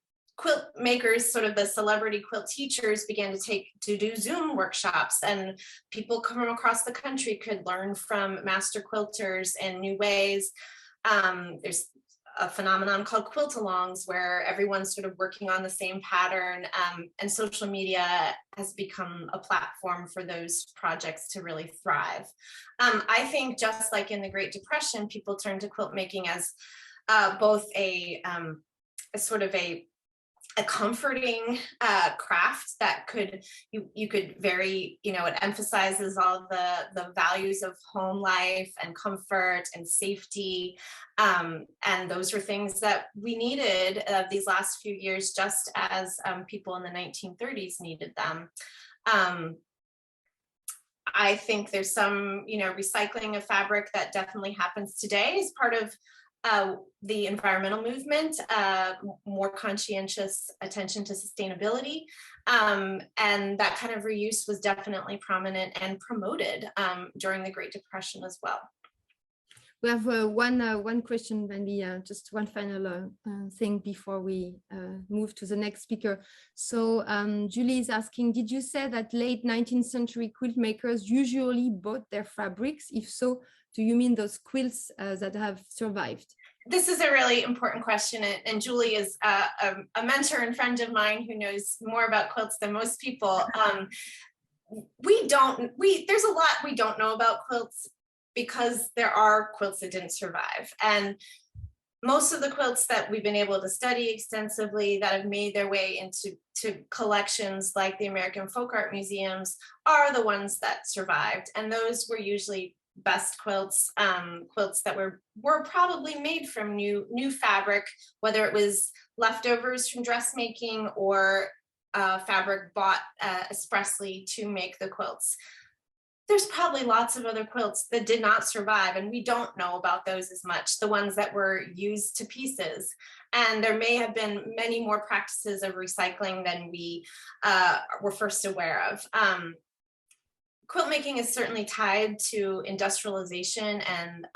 makers, sort of the celebrity quilt teachers, began to do Zoom workshops, and people from across the country could learn from master quilters in new ways. There's a phenomenon called quilt-alongs where everyone's sort of working on the same pattern, and social media has become a platform for those projects to really thrive. I think just like in the Great Depression, people turned to quilt making as both a sort of a comforting craft that you could very, it emphasizes all the values of home life and comfort and safety, and those were things that we needed these last few years, just as people in the 1930s needed them. I think there's some recycling of fabric that definitely happens today as part of the environmental movement, more conscientious attention to sustainability, and that kind of reuse was definitely prominent and promoted during the Great Depression as well. We have one question, maybe just one final thing before we move to the next speaker. So Julie is asking, did you say that late 19th century quilt makers usually bought their fabrics? If so, do you mean those quilts that have survived? This is a really important question, and Julie is a mentor and friend of mine who knows more about quilts than most people. There's a lot we don't know about quilts because there are quilts that didn't survive. And most of the quilts that we've been able to study extensively that have made their way into collections like the American Folk Art Museums are the ones that survived. And those were usually best quilts, quilts that were probably made from new fabric, whether it was leftovers from dressmaking or fabric bought expressly to make the quilts. There's probably lots of other quilts that did not survive, and we don't know about those as much, the ones that were used to pieces. And there may have been many more practices of recycling than we were first aware of. Quilt making is certainly tied to industrialization and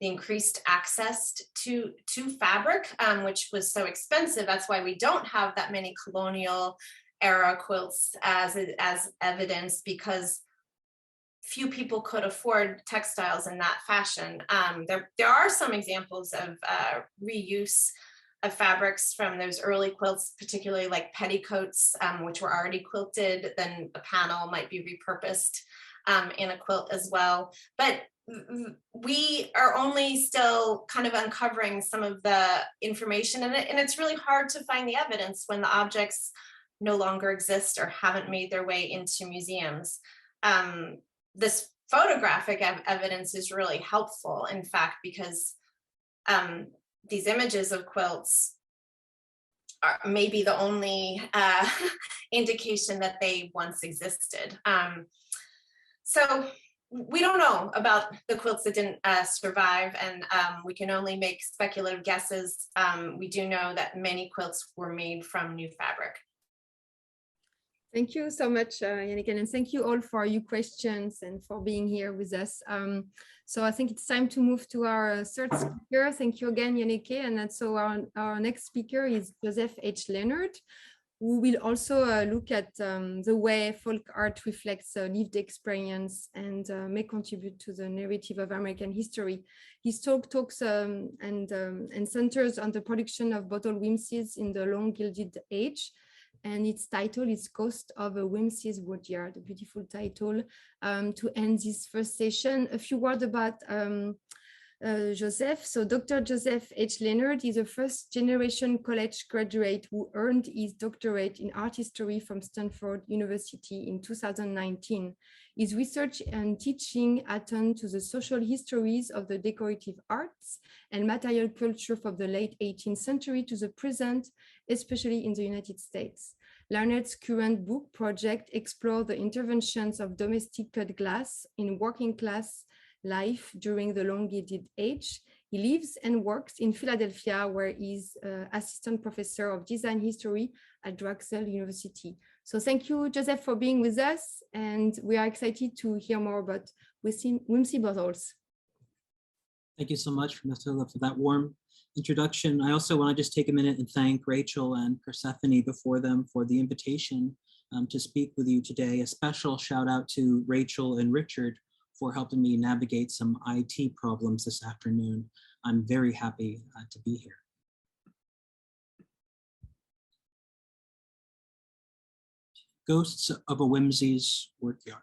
the increased access to fabric, which was so expensive. That's why we don't have that many colonial era quilts as evidence, because few people could afford textiles in that fashion. There are some examples of reuse of fabrics from those early quilts, particularly like petticoats, which were already quilted, then the panel might be repurposed in a quilt as well. But we are only still kind of uncovering some of the information in it, and it's really hard to find the evidence when the objects no longer exist or haven't made their way into museums. This photographic evidence is really helpful, in fact, because these images of quilts are maybe the only indication that they once existed. So we don't know about the quilts that didn't survive, and we can only make speculative guesses. We do know that many quilts were made from new fabric. Thank you so much, Yannick, and thank you all for your questions and for being here with us. So I think it's time to move to our third speaker. Thank you again, Yannick. And so our next speaker is Joseph H. Leonard, who will also look at the way folk art reflects lived experience and may contribute to the narrative of American history. His talk talks and centers on the production of bottle whimsies in the long Gilded Age. And its title is Ghost of a Whimsy's Woodyard, a beautiful title. To end this first session, a few words about Joseph. So Dr. Joseph H. Leonard is a first generation college graduate who earned his doctorate in art history from Stanford University in 2019. His research and teaching attend to the social histories of the decorative arts and material culture from the late 18th century to the present, especially in the United States. Leonard's current book project explores the interventions of domestic cut glass in working class life during the long Gilded Age. He lives and works in Philadelphia, where he's assistant professor of design history at Drexel University. So thank you, Joseph, for being with us. And we are excited to hear more about whimsy bottles. Thank you so much, Matilda, for that warm introduction. I also want to just take a minute and thank Rachel and Persephone before them for the invitation to speak with you today. A special shout out to Rachel and Richard for helping me navigate some IT problems this afternoon. I'm very happy to be here. Ghosts of a Whimsy's Workyard.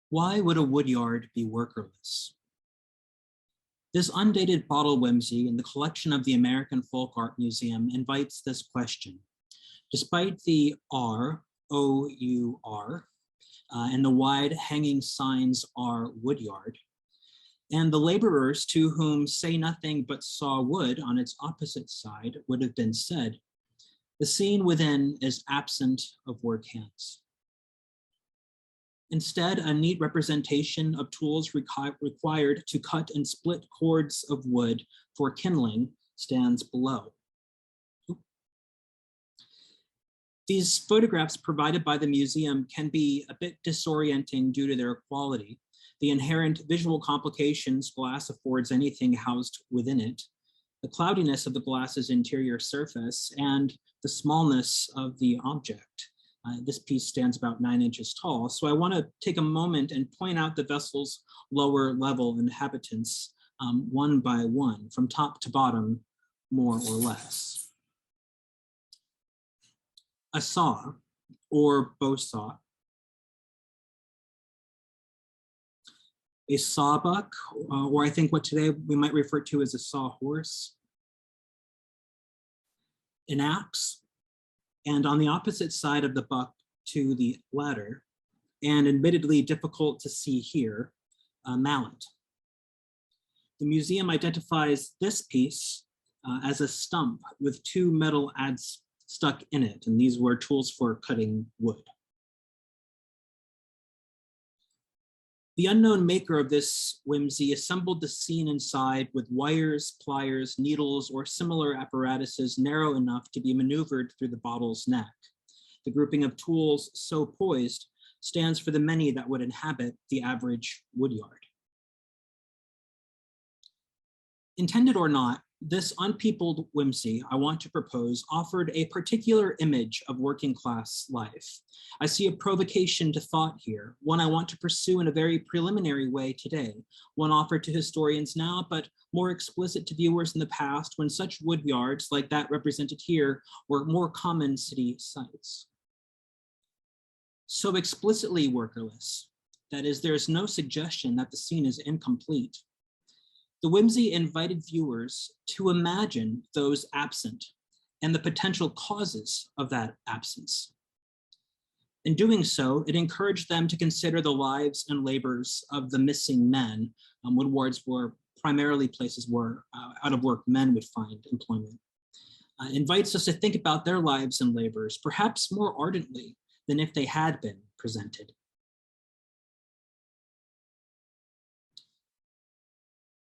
Why would a woodyard be workerless? This undated bottle whimsy in the collection of the American Folk Art Museum invites this question. Despite the R, O-U-R, and the wide hanging signs are woodyard, and the laborers to whom say nothing but saw wood on its opposite side would have been said, the scene within is absent of work hands. Instead, a neat representation of tools required to cut and split cords of wood for kindling stands below. These photographs provided by the museum can be a bit disorienting due to their quality, the inherent visual complications glass affords anything housed within it, the cloudiness of the glass's interior surface, and the smallness of the object. This piece stands about 9 inches tall, so I want to take a moment and point out the vessel's lower level inhabitants one by one, from top to bottom, more or less. A saw, or bow saw, a sawbuck, or I think what today we might refer to as a sawhorse, an axe, and on the opposite side of the buck to the ladder, and admittedly difficult to see here, a mallet. The museum identifies this piece as a stump with 2 metal adze stuck in it, and these were tools for cutting wood. The unknown maker of this whimsy assembled the scene inside with wires, pliers, needles, or similar apparatuses narrow enough to be maneuvered through the bottle's neck. The grouping of tools so poised stands for the many that would inhabit the average woodyard. Intended or not, this unpeopled whimsy I want to propose offered a particular image of working class life. I see a provocation to thought here, one I want to pursue in a very preliminary way today, one offered to historians now, but more explicit to viewers in the past when such woodyards like that represented here were more common city sites. So explicitly workerless, that is, there is no suggestion that the scene is incomplete. The whimsy invited viewers to imagine those absent and the potential causes of that absence. In doing so, it encouraged them to consider the lives and labors of the missing men. Woodwards were primarily places where out of work men would find employment. Invites us to think about their lives and labors, perhaps more ardently than if they had been presented.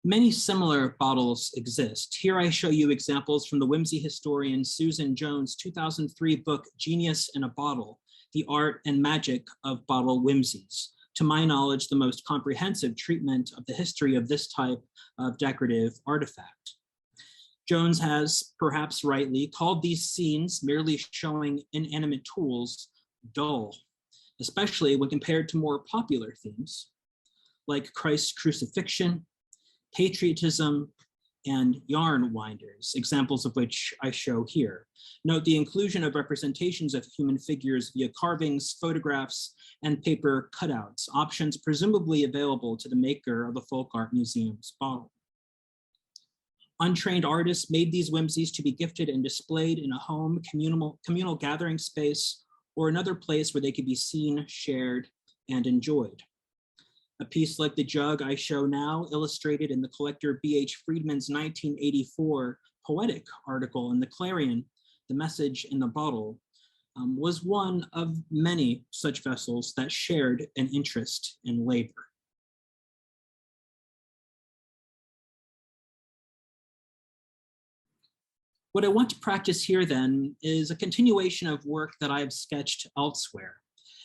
Many similar bottles exist. Here I show you examples from the whimsy historian Susan Jones' 2003 book, Genius in a Bottle, The Art and Magic of Bottle Whimsies. To my knowledge, the most comprehensive treatment of the history of this type of decorative artifact. Jones has, perhaps rightly, called these scenes merely showing inanimate tools dull, especially when compared to more popular themes like Christ's crucifixion, patriotism, and yarn winders, examples of which I show here. Note the inclusion of representations of human figures via carvings, photographs, and paper cutouts, options presumably available to the maker of the Folk Art Museum's bottle. Untrained artists made these whimsies to be gifted and displayed in a home, communal gathering space, or another place where they could be seen, shared, and enjoyed. A piece like the jug I show now, illustrated in the collector B.H. Friedman's 1984 poetic article in the Clarion, The Message in the Bottle, was one of many such vessels that shared an interest in labor. What I want to practice here then is a continuation of work that I have sketched elsewhere,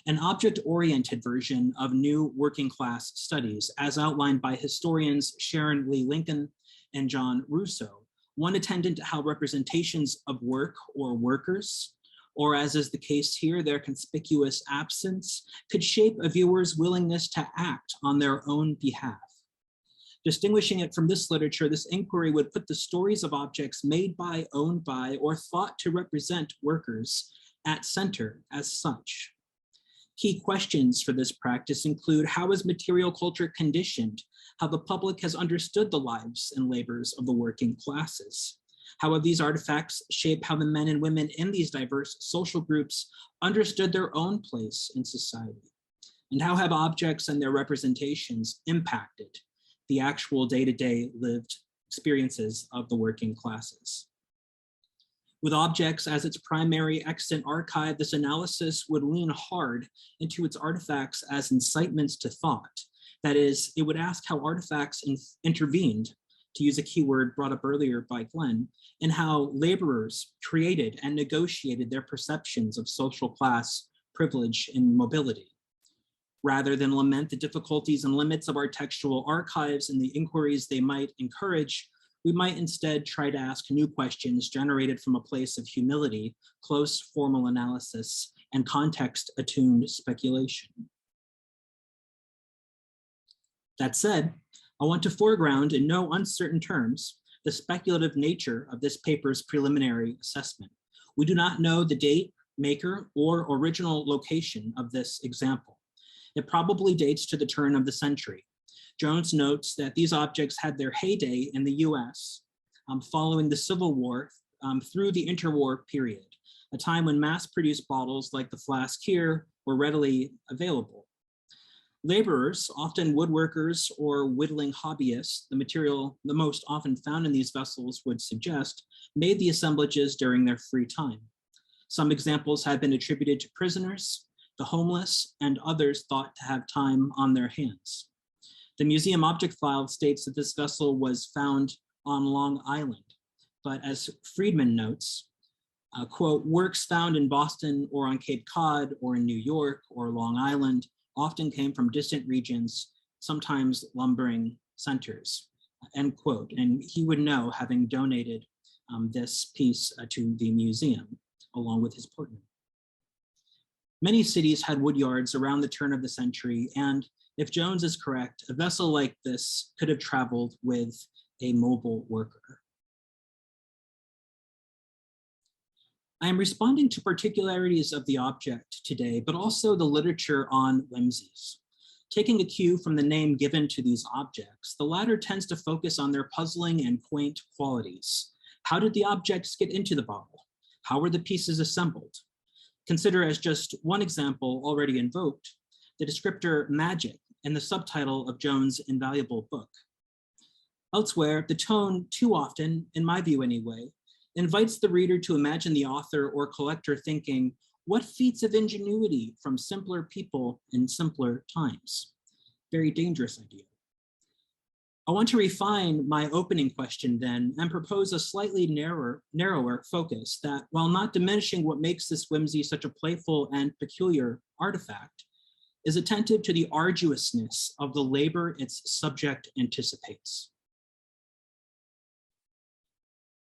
an object-oriented version of new working class studies as outlined by historians Sharon Lee Lincoln and John Russo, one attendant to how representations of work or workers, or as is the case here, their conspicuous absence, could shape a viewer's willingness to act on their own behalf. Distinguishing it from this literature, this inquiry would put the stories of objects made by, owned by, or thought to represent workers at center as such. Key questions for this practice include: how is material culture conditioned? How the public has understood the lives and labors of the working classes? How have these artifacts shaped how the men and women in these diverse social groups understood their own place in society? And how have objects and their representations impacted the actual day-to-day lived experiences of the working classes? With objects as its primary extant archive, this analysis would lean hard into its artifacts as incitements to thought. That is, it would ask how artifacts intervened, to use a keyword brought up earlier by Glenn, and how laborers created and negotiated their perceptions of social class, privilege, and mobility. Rather than lament the difficulties and limits of our textual archives and the inquiries they might encourage, we might instead try to ask new questions generated from a place of humility, close formal analysis, and context-attuned speculation. That said, I want to foreground in no uncertain terms the speculative nature of this paper's preliminary assessment. We do not know the date, maker, or original location of this example. It probably dates to the turn of the century. Jones notes that these objects had their heyday in the US following the Civil War through the interwar period, a time when mass-produced bottles like the flask here were readily available. Laborers, often woodworkers or whittling hobbyists, the material the most often found in these vessels would suggest, made the assemblages during their free time. Some examples have been attributed to prisoners, the homeless, and others thought to have time on their hands. The museum object file states that this vessel was found on Long Island, but as Friedman notes, quote, works found in Boston or on Cape Cod or in New York or Long Island often came from distant regions, sometimes lumbering centers, end quote. And he would know, having donated this piece to the museum along with his partner. Many cities had wood yards around the turn of the century, and if Jones is correct, a vessel like this could have traveled with a mobile worker. I am responding to particularities of the object today, but also the literature on whimsies. Taking a cue from the name given to these objects, the latter tends to focus on their puzzling and quaint qualities. How did the objects get into the bottle? How were the pieces assembled? Consider as just one example already invoked, the descriptor magic in the subtitle of Jones' invaluable book. Elsewhere, the tone too often, in my view anyway, invites the reader to imagine the author or collector thinking, what feats of ingenuity from simpler people in simpler times? Very dangerous idea. I want to refine my opening question then and propose a slightly narrower focus that, while not diminishing what makes this whimsy such a playful and peculiar artifact, is attentive to the arduousness of the labor its subject anticipates.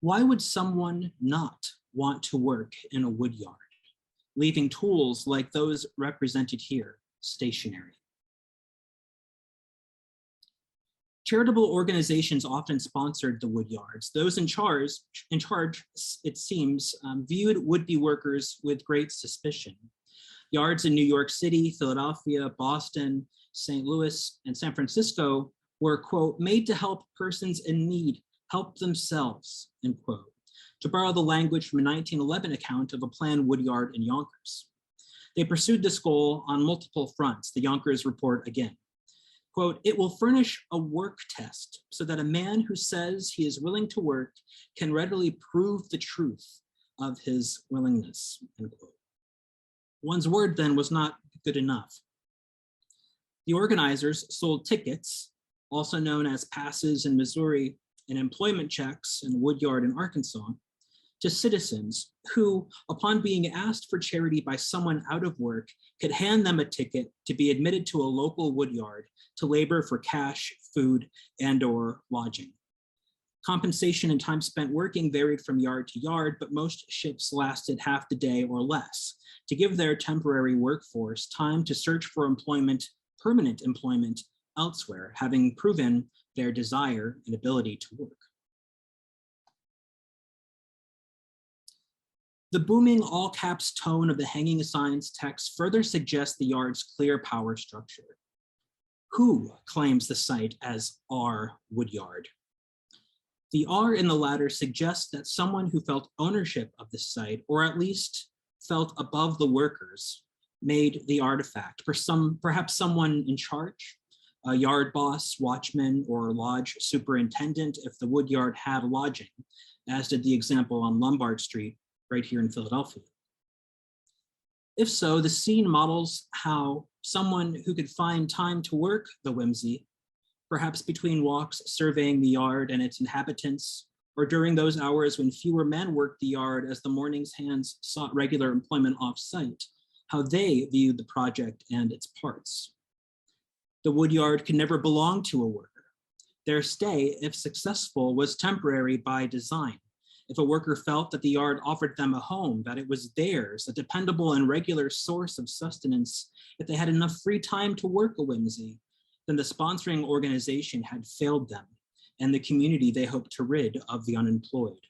Why would someone not want to work in a wood yard, leaving tools like those represented here stationary? Charitable organizations often sponsored the wood yards. Those in charge, it seems, viewed would-be workers with great suspicion. Yards in New York City, Philadelphia, Boston, St. Louis, and San Francisco were, quote, made to help persons in need help themselves, end quote, to borrow the language from a 1911 account of a planned woodyard in Yonkers. They pursued this goal on multiple fronts. The Yonkers report again. Quote, it will furnish a work test so that a man who says he is willing to work can readily prove the truth of his willingness, end quote. One's word then was not good enough. The organizers sold tickets, also known as passes in Missouri and employment checks in a woodyard in Arkansas, to citizens who, upon being asked for charity by someone out of work, could hand them a ticket to be admitted to a local woodyard to labor for cash, food, and/or lodging. Compensation and time spent working varied from yard to yard, but most shifts lasted half the day or less to give their temporary workforce time to search for employment, permanent employment elsewhere, having proven their desire and ability to work. The booming all caps tone of the hanging signs text further suggests the yard's clear power structure. Who claims the site as our woodyard? The R in the latter suggests that someone who felt ownership of the site, or at least felt above the workers, made the artifact. Perhaps someone in charge, a yard boss, watchman, or lodge superintendent if the woodyard had lodging, as did the example on Lombard Street right here in Philadelphia. If so, the scene models how someone who could find time to work the whimsy, perhaps between walks surveying the yard and its inhabitants, or during those hours when fewer men worked the yard as the morning's hands sought regular employment off-site, how they viewed the project and its parts. The woodyard could never belong to a worker. Their stay, if successful, was temporary by design. If a worker felt that the yard offered them a home, that it was theirs, a dependable and regular source of sustenance, if they had enough free time to work a whimsy, then the sponsoring organization had failed them and the community they hoped to rid of the unemployed.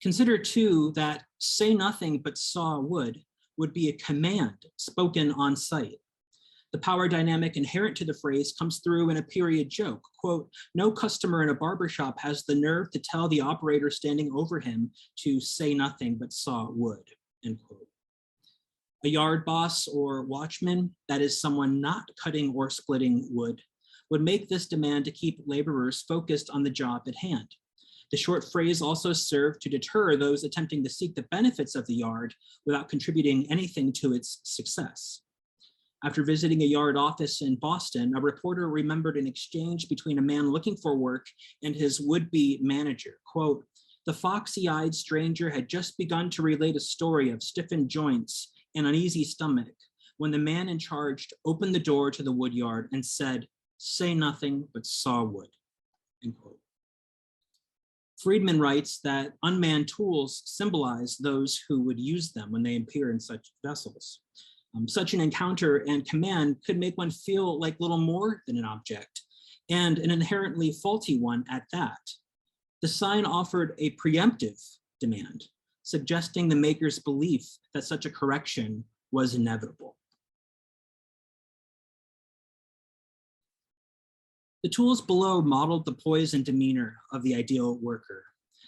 Consider too that say nothing but saw wood would be a command spoken on site. The power dynamic inherent to the phrase comes through in a period joke. Quote, no customer in a barbershop has the nerve to tell the operator standing over him to say nothing but saw wood, end quote. A yard boss or watchman, that is someone not cutting or splitting wood, would make this demand to keep laborers focused on the job at hand. The short phrase also served to deter those attempting to seek the benefits of the yard without contributing anything to its success. After visiting a yard office in Boston, a reporter remembered an exchange between a man looking for work and his would-be manager. Quote, the foxy-eyed stranger had just begun to relate a story of stiffened joints and uneasy stomach when the man in charge opened the door to the woodyard and said, say nothing but saw wood, end quote. Friedman writes that unmanned tools symbolize those who would use them when they appear in such vessels. Such an encounter and command could make one feel like little more than an object, and an inherently faulty one at that. The sign offered a preemptive demand, suggesting the maker's belief that such a correction was inevitable. The tools below modeled the poise and demeanor of the ideal worker.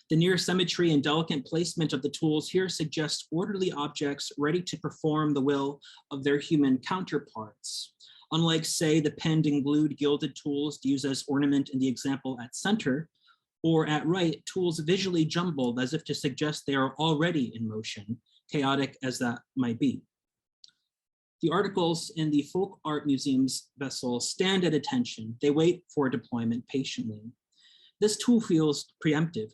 The near symmetry and delicate placement of the tools here suggests orderly objects ready to perform the will of their human counterparts. Unlike, say, the penned and glued gilded tools used as ornament in the example at center, or at right, tools visually jumbled as if to suggest they are already in motion, chaotic as that might be. The articles in the Folk Art Museum's vessel stand at attention. They wait for deployment patiently. This too feels preemptive,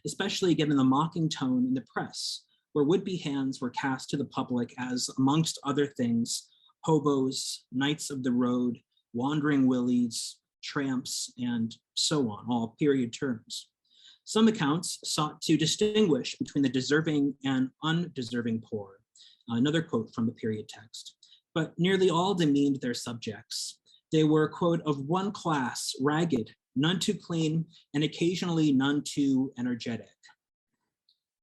especially given the mocking tone in the press, where would-be hands were cast to the public as, amongst other things, hobos, knights of the road, wandering willies, tramps, and so on, all period terms. Some accounts sought to distinguish between the deserving and undeserving poor. Another quote from the period text. but nearly all demeaned their subjects. They were, quote, of one class, ragged, none too clean, and occasionally none too energetic.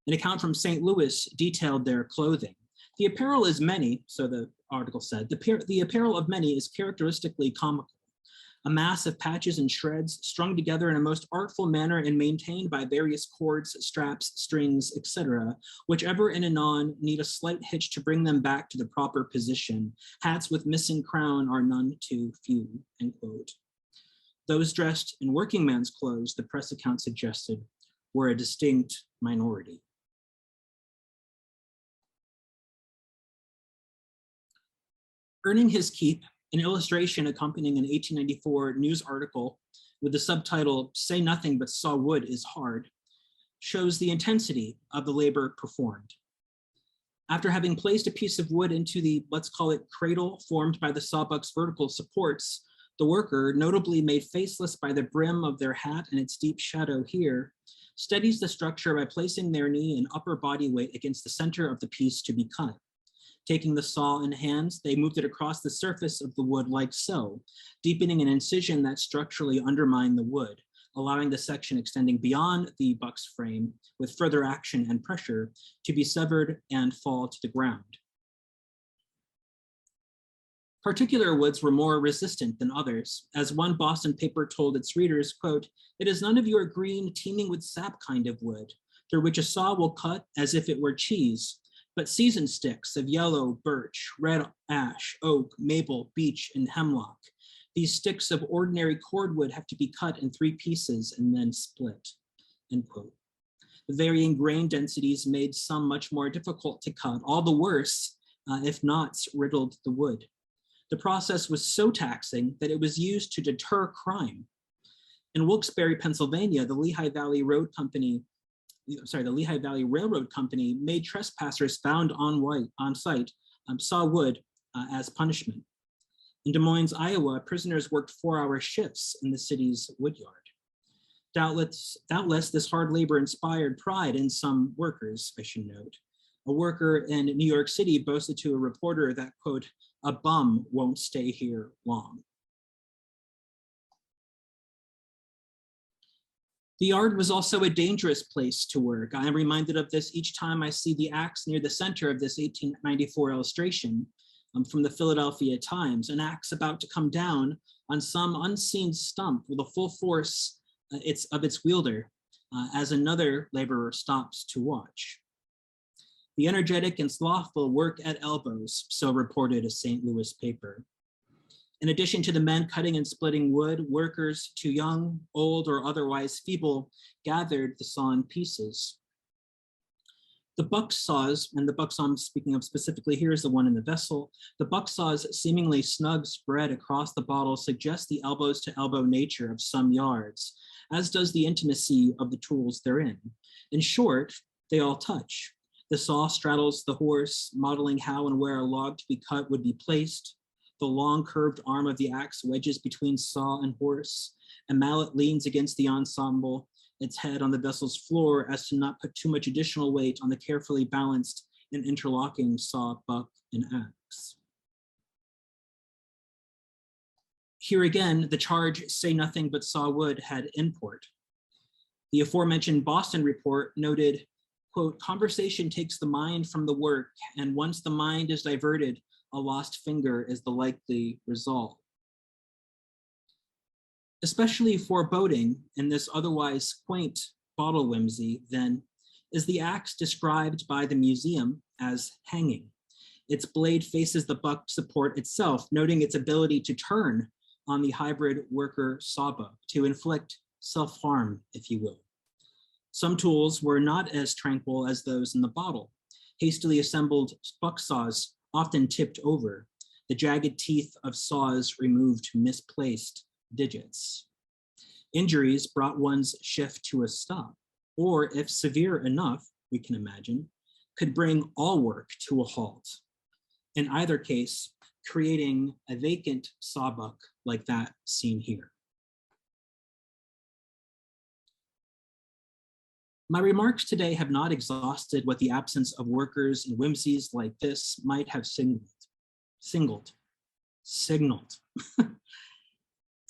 An account from St. Louis detailed their clothing. The apparel is many, so the article said, the apparel of many is characteristically comical. A mass of patches and shreds strung together in a most artful manner and maintained by various cords, straps, strings, etc., which ever and anon need a slight hitch to bring them back to the proper position. Hats with missing crown are none too few, end quote. Those dressed in working man's clothes, the press account suggested, were a distinct minority. Earning his keep, an illustration accompanying an 1894 news article with the subtitle, "Say Nothing But Saw Wood is Hard," shows the intensity of the labor performed. After having placed a piece of wood into the, let's call it, cradle formed by the sawbuck's vertical supports, the worker, notably made faceless by the brim of their hat and its deep shadow here, steadies the structure by placing their knee and upper body weight against the center of the piece to be cut. Taking the saw in hands, they moved it across the surface of the wood like so, deepening an incision that structurally undermined the wood, allowing the section extending beyond the buck's frame with further action and pressure to be severed and fall to the ground. Particular woods were more resistant than others. As one Boston paper told its readers, quote, "It is none of your green, teeming with sap kind of wood, through which a saw will cut as if it were cheese, but seasoned sticks of yellow birch, red ash, oak, maple, beech, and hemlock. These sticks of ordinary cordwood have to be cut in 3 pieces and then split," end quote. The varying grain densities made some much more difficult to cut, all the worse if knots riddled the wood. The process was so taxing that it was used to deter crime. In Wilkes-Barre, Pennsylvania, the Lehigh Valley Railroad Company made trespassers found on site saw wood as punishment. In Des Moines, Iowa, prisoners worked 4-hour shifts in the city's woodyard. Doubtless, this hard labor inspired pride in some workers, I should note. A worker in New York City boasted to a reporter that, quote, "A bum won't stay here long." The yard was also a dangerous place to work. I am reminded of this each time I see the axe near the center of this 1894 illustration from the Philadelphia Times, an axe about to come down on some unseen stump with the full force of its wielder as another laborer stops to watch. The energetic and slothful work at elbows, so reported a St. Louis paper. In addition to the men cutting and splitting wood, workers too young, old, or otherwise feeble gathered the sawn pieces. The buck saws, and the buck saw I'm speaking of specifically here is the one in the vessel. The buck saws seemingly snug spread across the bottle suggest the elbows to elbow nature of some yards, as does the intimacy of the tools therein. In short, they all touch. The saw straddles the horse, modeling how and where a log to be cut would be placed. The long curved arm of the axe wedges between saw and horse. A mallet leans against the ensemble, its head on the vessel's floor as to not put too much additional weight on the carefully balanced and interlocking saw, buck, and axe. Here again, the charge, "Say Nothing But Saw Wood," had import. The aforementioned Boston report noted, quote, "Conversation takes the mind from the work, and once the mind is diverted, a lost finger is the likely result." Especially foreboding in this otherwise quaint bottle whimsy, then, is the axe described by the museum as hanging. Its blade faces the buck support itself, noting its ability to turn on the hybrid worker sawbuck to inflict self-harm, if you will. Some tools were not as tranquil as those in the bottle. Hastily assembled buck saws often tipped over, the jagged teeth of saws removed misplaced digits. Injuries brought one's shift to a stop, or if severe enough, we can imagine, could bring all work to a halt. In either case, creating a vacant sawbuck like that seen here. My remarks today have not exhausted what the absence of workers and whimsies like this might have signaled. singled, signaled.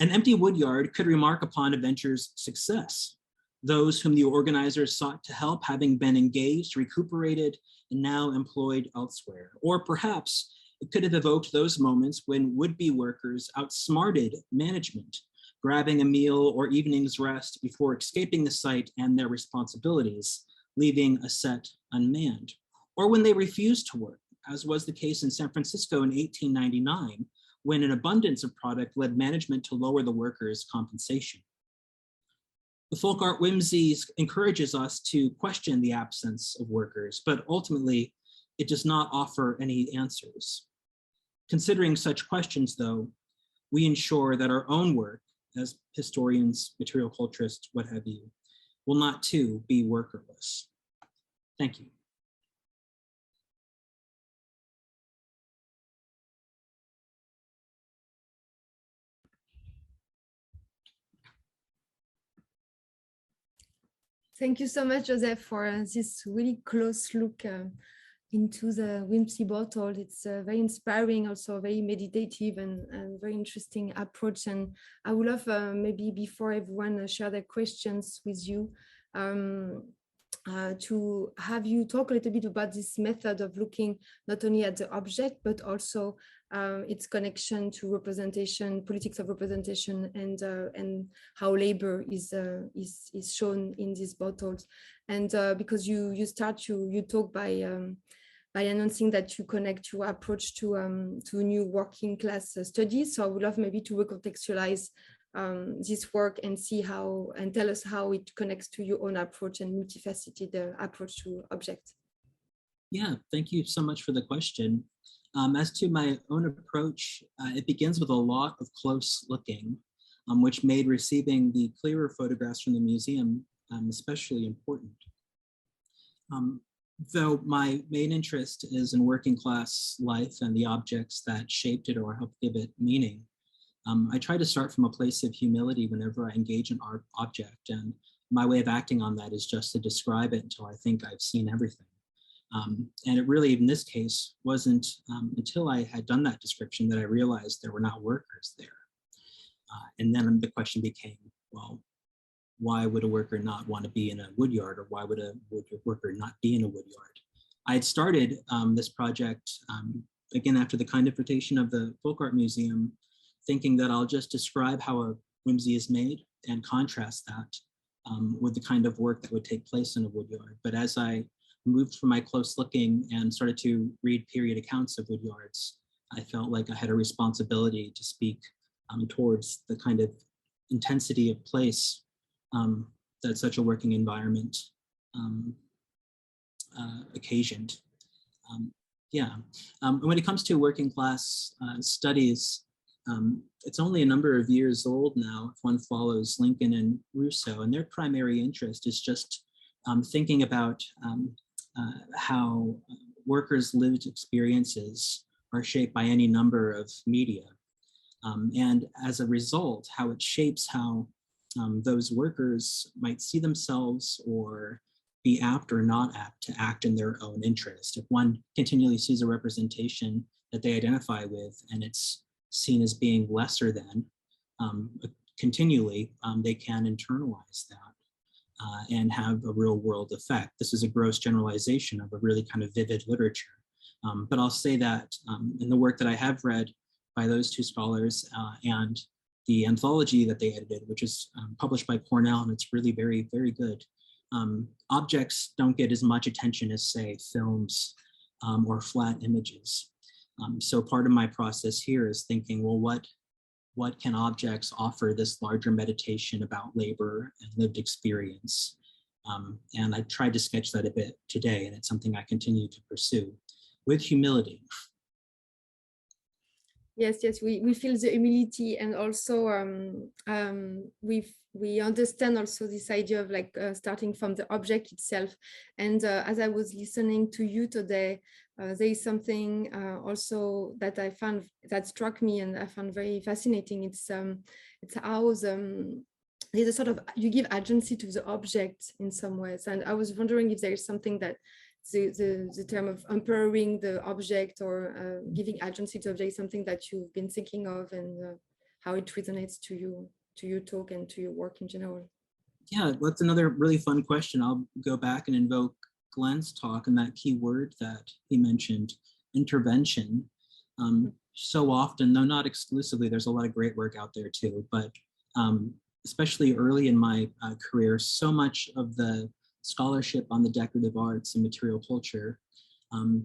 An empty woodyard could remark upon a venture's success. Those whom the organizers sought to help having been engaged, recuperated, and now employed elsewhere. Or perhaps it could have evoked those moments when would-be workers outsmarted management, grabbing a meal or evening's rest before escaping the site and their responsibilities, leaving a set unmanned. Or when they refused to work, as was the case in San Francisco in 1899, when an abundance of product led management to lower the workers' compensation. The folk art whimsy encourages us to question the absence of workers, but ultimately it does not offer any answers. Considering such questions, though, we ensure that our own work, as historians, material culturists, what have you, will not too be workerless. Thank you. Thank you so much, Joseph, for this really close look into the whimsy bottle. It's very inspiring, also very meditative and very interesting approach. And I would love maybe before everyone share their questions with you, to have you talk a little bit about this method of looking not only at the object, but also its connection to representation, politics of representation, and how labor is shown in these bottles. And because you talk by announcing that you connect your approach to new working class studies. So I would love maybe to recontextualize this work and see how, and tell us how it connects to your own approach and multifaceted approach to objects. Yeah, thank you so much for the question. As to my own approach, it begins with a lot of close looking, which made receiving the clearer photographs from the museum especially important. Though my main interest is in working class life and the objects that shaped it or helped give it meaning, I try to start from a place of humility whenever I engage an art object, and my way of acting on that is just to describe it until I think I've seen everything. And it really, in this case, wasn't until I had done that description that I realized there were not workers there. And then the question became, well, why would a worker not want to be in a woodyard, or why would a worker not be in a woodyard? I had started this project, again, after the kind invitation of the Folk Art Museum, thinking that I'll just describe how a whimsy is made and contrast that with the kind of work that would take place in a woodyard. But as I moved from my close looking and started to read period accounts of woodyards, I felt like I had a responsibility to speak towards the kind of intensity of place that such a working environment occasioned. When it comes to working class studies, it's only a number of years old now if one follows Lincoln and Rousseau, and their primary interest is just thinking about how workers' lived experiences are shaped by any number of media. And as a result, how it shapes how those workers might see themselves or be apt or not apt to act in their own interest. If one continually sees a representation that they identify with and it's seen as being lesser than, continually, they can internalize that and have a real world effect. This is a gross generalization of a really kind of vivid literature. But I'll say that in the work that I have read by those two scholars and the anthology that they edited, which is published by Cornell, and it's really very, very good. Objects don't get as much attention as, say, films or flat images. So part of my process here is thinking, well, what can objects offer this larger meditation about labor and lived experience? And I tried to sketch that a bit today, and it's something I continue to pursue with humility. Yes, we feel the humility, and also we understand also this idea of like starting from the object itself. And as I was listening to you today, there is something also that I found that struck me and I found very fascinating. It's how there's a sort of, you give agency to the object in some ways. And I was wondering if there is something that the term of empowering the object or giving agency to object, something that you've been thinking of, and how it resonates to your talk and to your work in general. Yeah, that's another really fun question. I'll go back and invoke Glenn's talk and that key word that he mentioned, intervention. So often, though not exclusively, there's a lot of great work out there too, but especially early in my career, so much of the scholarship on the decorative arts and material culture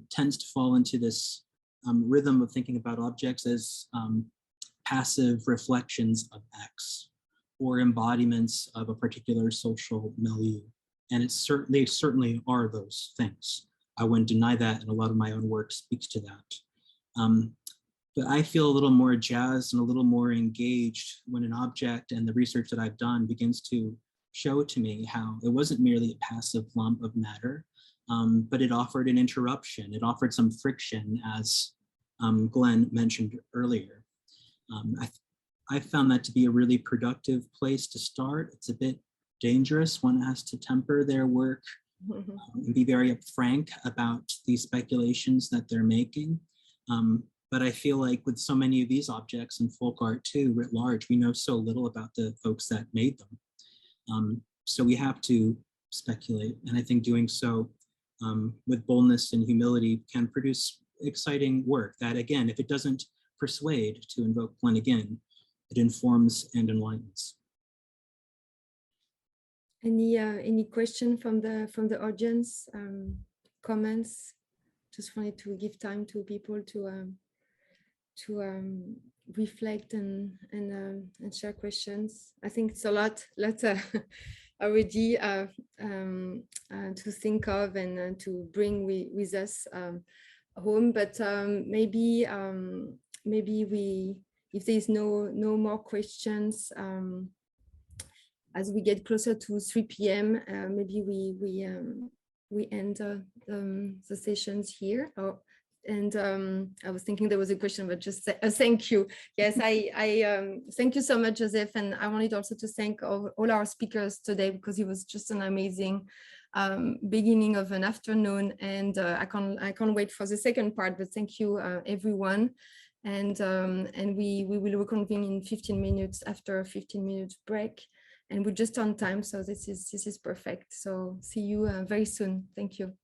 tends to fall into this rhythm of thinking about objects as passive reflections of X or embodiments of a particular social milieu. And they certainly are those things. I wouldn't deny that, and a lot of my own work speaks to that. But I feel a little more jazzed and a little more engaged when an object and the research that I've done begins to show to me how it wasn't merely a passive lump of matter, but it offered an interruption. It offered some friction, as Glenn mentioned earlier. I found that to be a really productive place to start. It's a bit dangerous. One has to temper their work and be very frank about these speculations that they're making. But I feel like with so many of these objects and folk art too, writ large, we know so little about the folks that made them. So we have to speculate. And I think doing so with boldness and humility can produce exciting work that, again, if it doesn't persuade, to invoke Glenn again, it informs and enlightens. Any question from the audience? Comments? Just wanted to give time to people to reflect and share questions. I think it's a lot already to think of and to bring with us home. But maybe if there's no more questions, as we get closer to 3 p.m., maybe we end the sessions here. And I was thinking there was a question, but just thank you. Yes, I thank you so much, Joseph. And I wanted also to thank all our speakers today, because it was just an amazing beginning of an afternoon. And I can't wait for the second part, but thank you, everyone. And we will reconvene in 15 minutes after a 15-minute break. And we're just on time, so this is perfect. So see you very soon. Thank you.